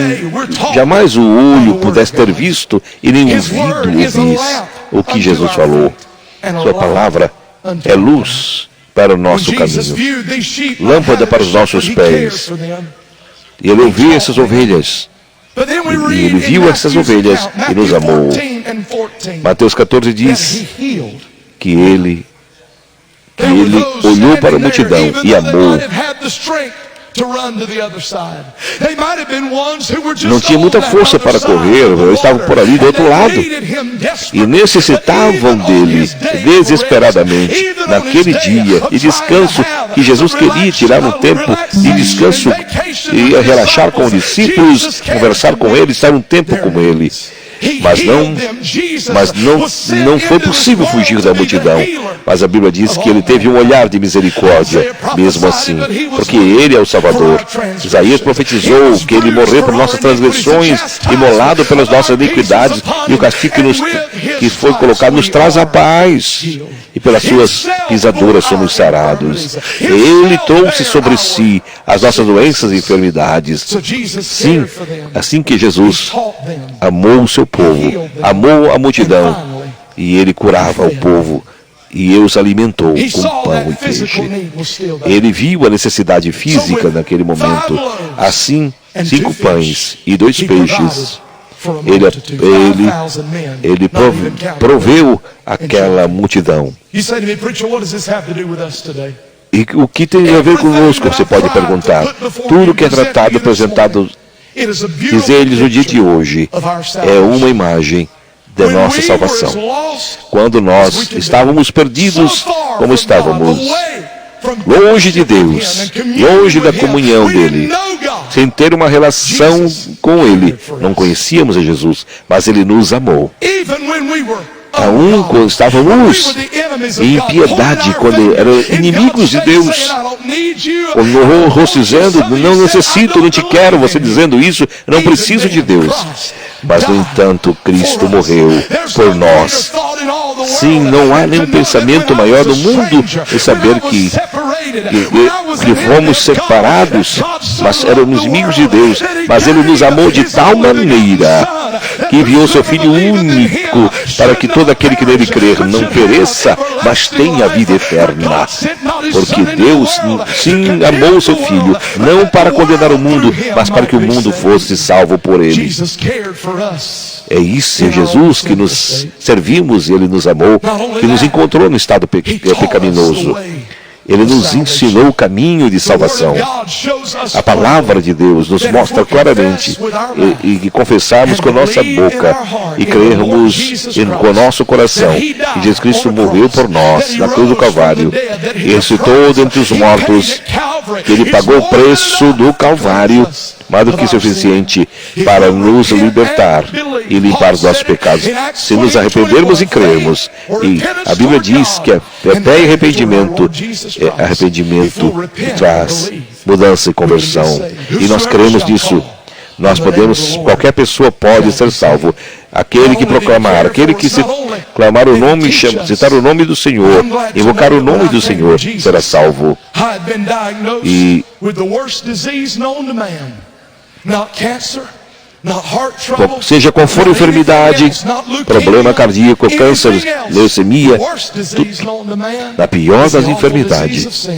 A: jamais o olho pudesse ter visto e nem o ouvido ouvisse o que Jesus falou. Sua palavra é luz para o nosso caminho, lâmpada para os nossos pés. E Ele ouviu essas ovelhas, e Ele viu essas ovelhas e nos amou. Mateus 14 diz que Ele olhou para a multidão e amou. Não tinha muita força para correr, eles estavam por ali do outro lado e necessitavam dele desesperadamente naquele dia de descanso que Jesus queria tirar um tempo de descanso e relaxar com os discípulos, conversar com eles, estar um tempo com ele. Mas não foi possível fugir da multidão. Mas a Bíblia diz que Ele teve um olhar de misericórdia, mesmo assim, porque Ele é o Salvador. Isaías profetizou que Ele morreu por nossas transgressões, imolado pelas nossas iniquidades, e o castigo que foi colocado nos traz a paz, e pelas suas pisaduras somos sarados. Ele trouxe sobre si as nossas doenças e enfermidades. Sim, assim que Jesus amou o seu povo, amou a multidão, e Ele curava o povo, e Ele os alimentou com pão e peixe. Ele viu a necessidade física naquele momento. Assim, 5 pães e 2 peixes. Ele proveu aquela multidão. E o que tem a ver conosco, você pode perguntar. Tudo que é tratado, apresentado, diz eles no dia de hoje, é uma imagem da nossa salvação. Quando nós estávamos perdidos, como estávamos, longe de Deus, longe da comunhão dEle, sem ter uma relação com Ele, não conhecíamos a Jesus, mas Ele nos amou. Quando estávamos em impiedade, quando eram inimigos de Deus, com o rosto dizendo, não necessito, não te quero, você dizendo isso, não preciso de Deus. Mas, no entanto, Cristo morreu por nós. Sim, não há nenhum pensamento maior no mundo em saber que fomos separados, mas éramos inimigos de Deus. Mas Ele nos amou de tal maneira que enviou seu Filho único para que todo aquele que nele crer não pereça, mas tenha a vida eterna. Porque Deus, sim, amou o seu Filho, não para condenar o mundo, mas para que o mundo fosse salvo por Ele. É isso, é Jesus que nos servimos, e Ele nos amou, que nos encontrou no estado pecaminoso. Ele nos ensinou o caminho de salvação. A palavra de Deus nos mostra claramente e confessarmos com a nossa boca e crermos com o nosso coração que Jesus Cristo morreu por nós na cruz do Calvário e ressuscitou dentre os mortos, que Ele pagou o preço do Calvário, mais do que suficiente para nos libertar e limpar os nossos pecados. Se nos arrependermos e crermos, e a Bíblia diz que até arrependimento traz mudança e conversão. E nós cremos nisso. Nós podemos, qualquer pessoa pode ser salvo. Aquele que proclamar, aquele que clamar o nome, citar o nome do Senhor, invocar o nome do Senhor, será salvo. E seja qual for a enfermidade, problema cardíaco, câncer, leucemia, a pior das enfermidades.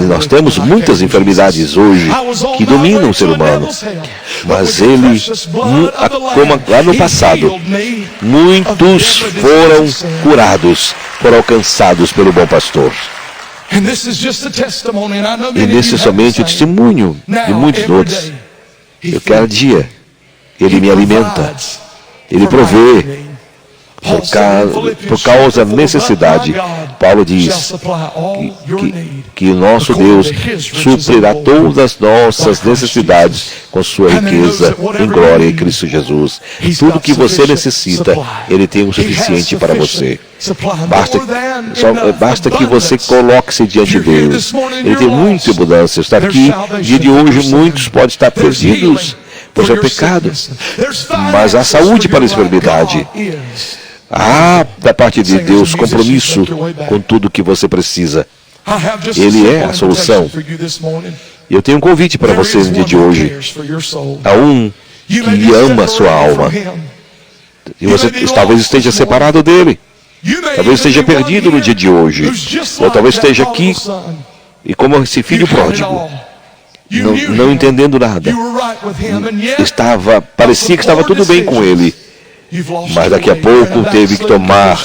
A: Nós temos muitas enfermidades hoje que dominam o ser humano, mas ele, como lá no passado, muitos foram curados, foram alcançados pelo bom pastor. E nesse é somente o testemunho de muitos outros. Eu cada dia, Ele me alimenta, Ele provê, por causa da necessidade. Paulo diz que o nosso Deus suprirá todas as nossas necessidades com sua riqueza em glória em Cristo Jesus. Tudo que você necessita, Ele tem o suficiente para você. Basta que você coloque-se diante de Deus. Ele tem muita abundância. Está aqui, dia de hoje, muitos podem estar perdidos por seu pecado, mas há saúde para a enfermidade. Há, da parte de Deus, compromisso com tudo que você precisa. Ele é a solução. E eu tenho um convite para você no dia de hoje. Há um que ama a sua alma. E você talvez esteja separado dele. Talvez esteja perdido no dia de hoje. Ou talvez esteja aqui e como esse filho pródigo, não entendendo nada. Parecia que estava tudo bem com ele. Mas daqui a pouco teve que tomar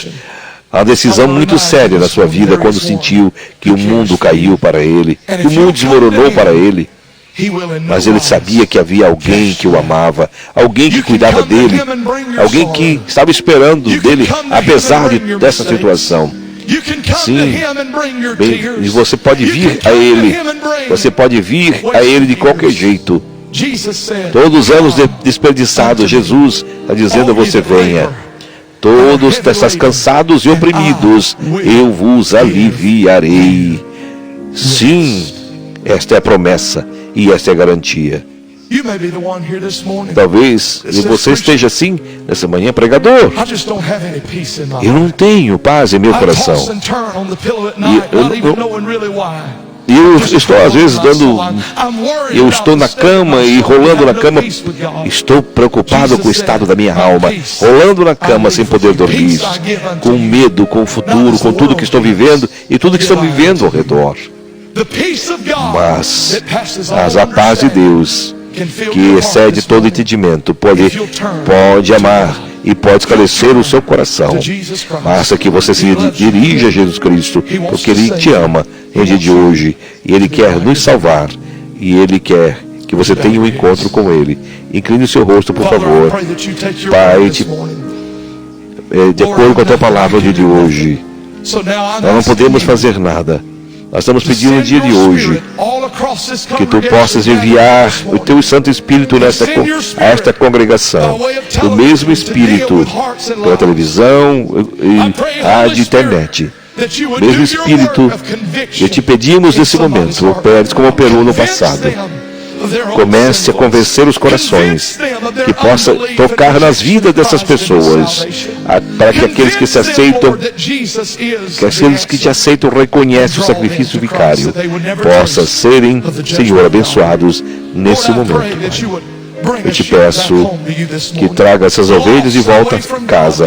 A: uma decisão muito séria na sua vida quando sentiu que o mundo caiu para ele, que o mundo desmoronou para ele. Mas ele sabia que havia alguém que o amava, alguém que cuidava dele, alguém que estava esperando dele, apesar dessa situação. Sim, e você pode vir a ele de qualquer jeito. Todos os anos desperdiçados, Jesus está dizendo a você: venha. Todos estás cansados e oprimidos, eu vos aliviarei. Sim, esta é a promessa e esta é a garantia. Talvez você esteja assim nessa manhã, pregador. Eu não tenho paz em meu coração. Eu estou às vezes eu estou na cama e rolando na cama, estou preocupado com o estado da minha alma, rolando na cama sem poder dormir, com medo, com o futuro, com tudo que estou vivendo e tudo que estou vivendo ao redor. Mas a paz de Deus, que excede todo entendimento, pode amar e pode esclarecer o seu coração. Basta que você se dirija a Jesus Cristo, porque Ele te ama no dia de hoje, e Ele quer nos salvar, e Ele quer que você tenha um encontro com Ele. Incline o seu rosto, por favor. Pai, de acordo com a tua palavra de hoje. Nós não podemos fazer nada. Nós estamos pedindo no dia de hoje que tu possas enviar o teu Santo Espírito a esta congregação, o mesmo Espírito pela televisão e rádio e internet. Mesmo Espírito, que te pedimos nesse momento, operes como operou no passado. Comece a convencer os corações, que possa tocar nas vidas dessas pessoas, para que aqueles que se aceitam, que aqueles que te aceitam reconhecem o sacrifício vicário, possam serem, Senhor, abençoados nesse momento. Eu te peço que traga essas ovelhas de volta a casa.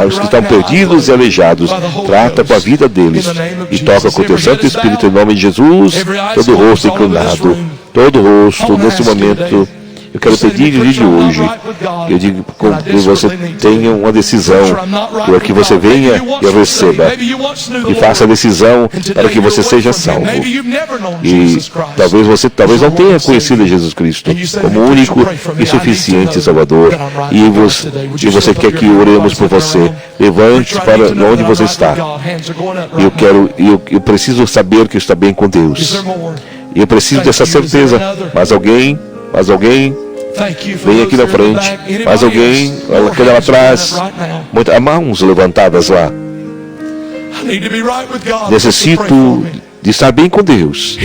A: Os que estão perdidos e aleijados, trata com a vida deles e toca com o teu Santo Espírito em nome de Jesus, todo o rosto inclinado. Todo o rosto, nesse momento, eu quero pedir no dia de hoje, eu digo que você tenha uma decisão, que você venha e receba, e faça a decisão para que você seja salvo. E talvez não tenha conhecido Jesus Cristo como único e suficiente Salvador, e você quer que oremos por você. Levante para onde você está. Eu preciso saber que está bem com Deus. Eu preciso dessa certeza. Mas alguém vem aqui na frente. Mas alguém, aquele lá atrás. Muitas mãos levantadas lá. Necessito de estar bem com Deus.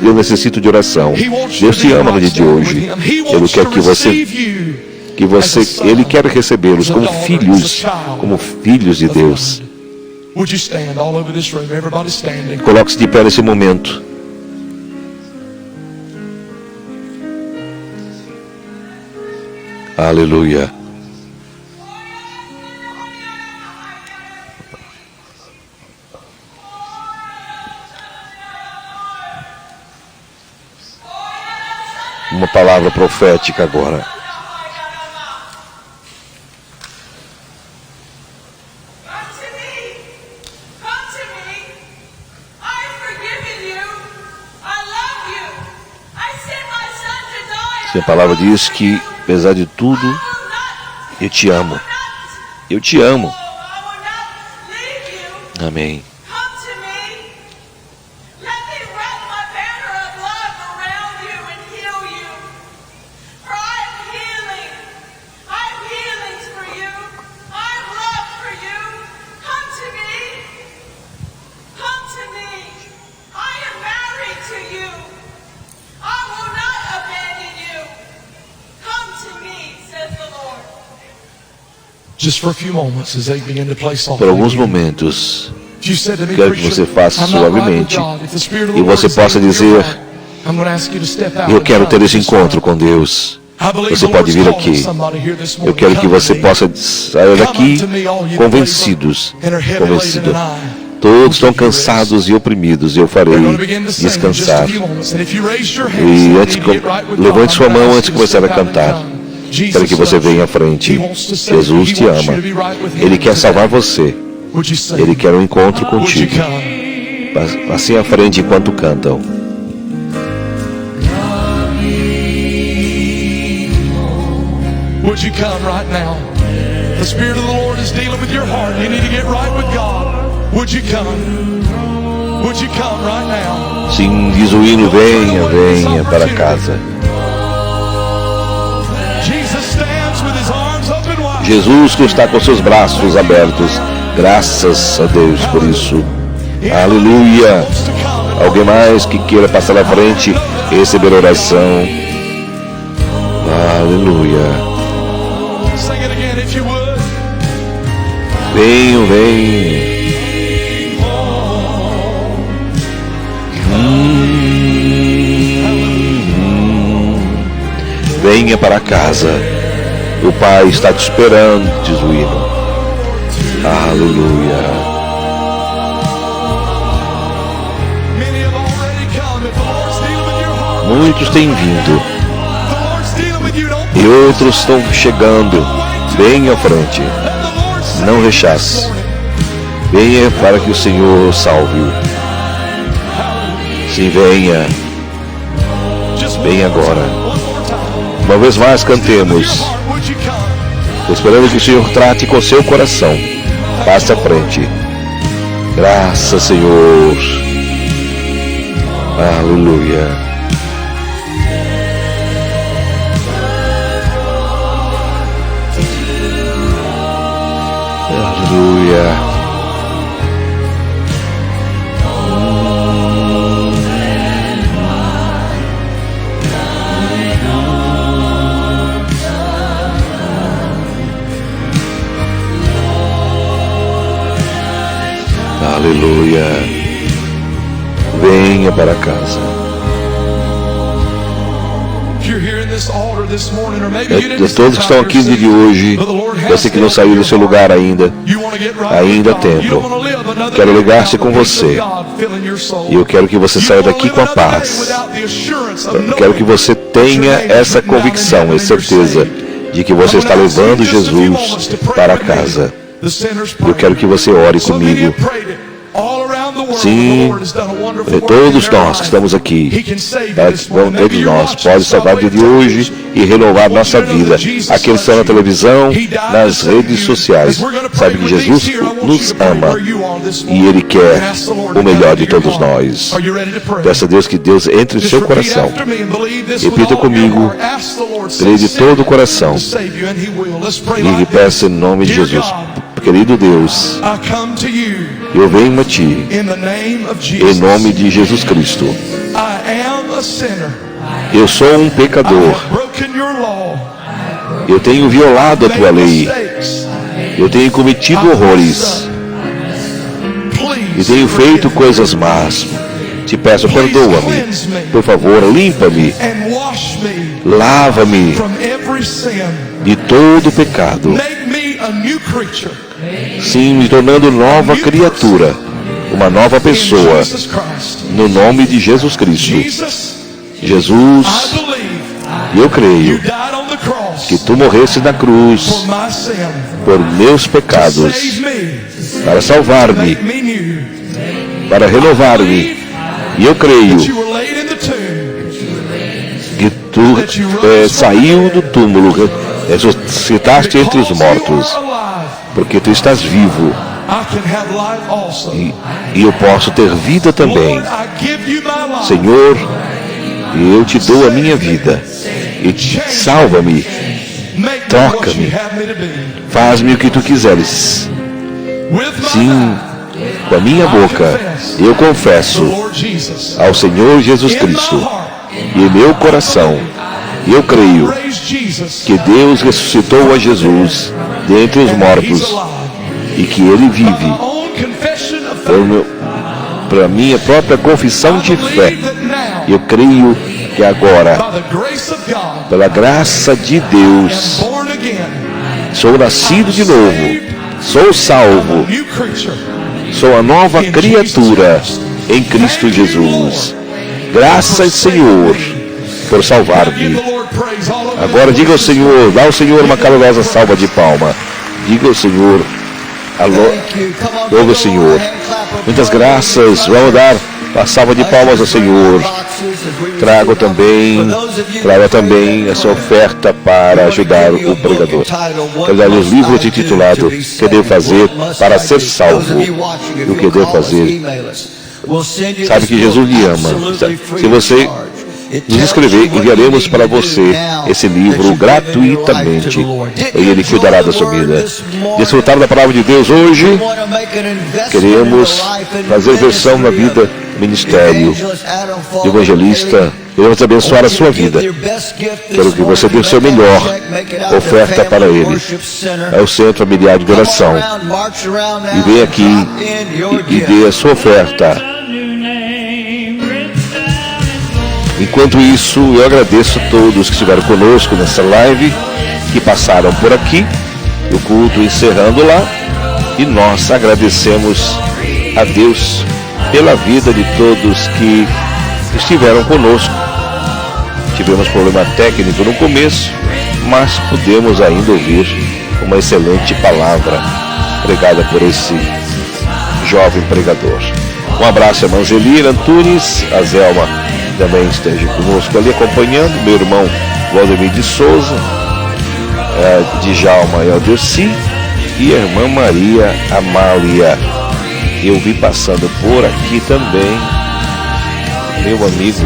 A: Eu necessito de oração. Deus te ama no dia de hoje. Ele quer Ele quer recebê-los como filhos de Deus. Coloque-se de pé nesse momento. Aleluia. Uma palavra profética agora. A palavra diz que, apesar de tudo, eu te amo. Eu te amo. Amém. Por alguns momentos, quero que você faça suavemente e você possa dizer: eu quero ter esse encontro com Deus. Você pode vir aqui. Eu quero que você possa sair daqui convencido. Todos estão cansados e oprimidos, e eu farei descansar. E levante sua mão antes de começar a cantar. Quero que você venha à frente. Jesus te ama. Ele quer salvar você. Ele quer um encontro contigo. Passem à frente enquanto cantam.
B: Would you come right now? The Spirit of the Lord is dealing with your heart. You need to get right with God. Would you come? Would you come right now?
A: Sim, diz o hino, venha, venha para casa. Jesus que está com seus braços abertos. Graças a Deus por isso. Aleluia. Alguém mais que queira passar à frente e receber oração? Aleluia. Venham, venham. Venha para casa. O Pai está te esperando, diz o hino. Aleluia. Muitos têm vindo e outros estão chegando. Venha à frente. Não rechace. Venha para que o Senhor salve-o. Sim, venha. Venha agora. Uma vez mais cantemos. esperando que o Senhor trate com seu coração. Passe à frente. Graças, Senhor. Aleluia. Aleluia. Aleluia. Venha para casa. Todos que estão aqui no dia de hoje, você que não saiu do seu lugar ainda há tempo. Quero ligar-se com você. E eu quero que você saia daqui com a paz. Eu quero que você tenha essa convicção e certeza de que você está levando Jesus para casa. Eu quero que você ore comigo. Sim, todos nós que estamos aqui, todos nós, podem salvar o dia de hoje e renovar nossa vida. Aqueles que estão na televisão, nas redes sociais, sabe que Jesus nos ama e Ele quer o melhor de todos nós. Peça a Deus que Deus entre em seu coração. Repita comigo, creia de todo o coração e peça em nome de Jesus. Querido Deus, eu venho a Ti em nome de Jesus Cristo. Eu sou um pecador. Eu tenho violado a Tua lei. Eu tenho cometido horrores. E tenho feito coisas más. Te peço, perdoa-me. Por favor, limpa-me. Lava-me de todo pecado. Sim, me tornando nova criatura, uma nova pessoa, no nome de Jesus Cristo. Jesus, eu creio que Tu morreste na cruz por meus pecados, para salvar-me, para renovar-me. E eu creio que Tu saiu do túmulo, ressuscitaste entre os mortos, porque Tu estás vivo e eu posso ter vida também. Senhor, eu Te dou a minha vida e salva-me, toca-me, faz-me o que Tu quiseres. Sim, com a minha boca eu confesso ao Senhor Jesus Cristo e em meu coração eu creio que Deus ressuscitou a Jesus dentre os mortos e que Ele vive. Para minha própria confissão de fé, eu creio que agora, pela graça de Deus, sou nascido de novo, sou salvo, sou a nova criatura em Cristo Jesus. Graças, Senhor, por salvar-me. Agora diga ao Senhor, dá ao Senhor uma calorosa salva de palma. Diga ao Senhor, louve o Senhor. Muitas graças, vamos dar uma salva de palmas ao Senhor. Traga também essa oferta para ajudar o pregador. Quero dar os livros intitulados "Que Devo Fazer para Ser Salvo" e "O que Devo Fazer". Sabe que Jesus lhe ama. Se você nos escrever, enviaremos para você esse livro gratuitamente e Ele cuidará da sua vida. Desfrutar da palavra de Deus hoje, queremos fazer versão na vida ministério de evangelista. Queremos abençoar a sua vida. Quero que você dê o seu melhor oferta para Ele. É o centro familiar de oração. E vem aqui e dê a sua oferta. Enquanto isso, eu agradeço a todos que estiveram conosco nessa live, que passaram por aqui, o culto encerrando lá, e nós agradecemos a Deus pela vida de todos que estiveram conosco. Tivemos problema técnico no começo, mas pudemos ainda ouvir uma excelente palavra pregada por esse jovem pregador. Um abraço a irmã Zelira Antunes, a Zelma também esteja conosco ali acompanhando, meu irmão Valdemir de Souza, Djalma Elderci e a irmã Maria Amália. Eu vi passando por aqui também meu amigo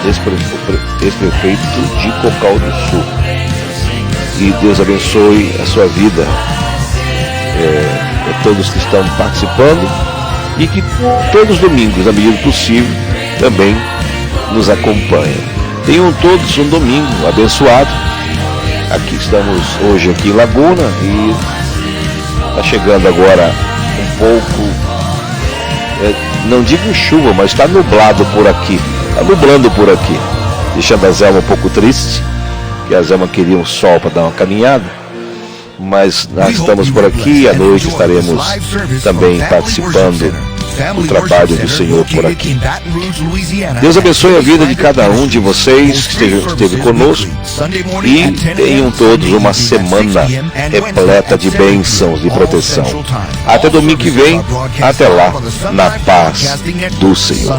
A: ex-prefeito de Cocal do Sul. E Deus abençoe a sua vida, todos que estão participando, e que todos os domingos, na medida do possível, também nos acompanhem. Tenham todos um domingo abençoado. Aqui estamos hoje aqui em Laguna e está chegando agora um pouco, não digo chuva, mas está nublado por aqui, está nublando por aqui, deixando a Zelma um pouco triste, que a Zelma queria um sol para dar uma caminhada, mas nós estamos por aqui. À noite estaremos também participando do trabalho do Senhor por aqui. Deus abençoe a vida de cada um de vocês que esteve conosco e tenham todos uma semana repleta de bênçãos e proteção. Até domingo que vem, até lá, na paz do Senhor.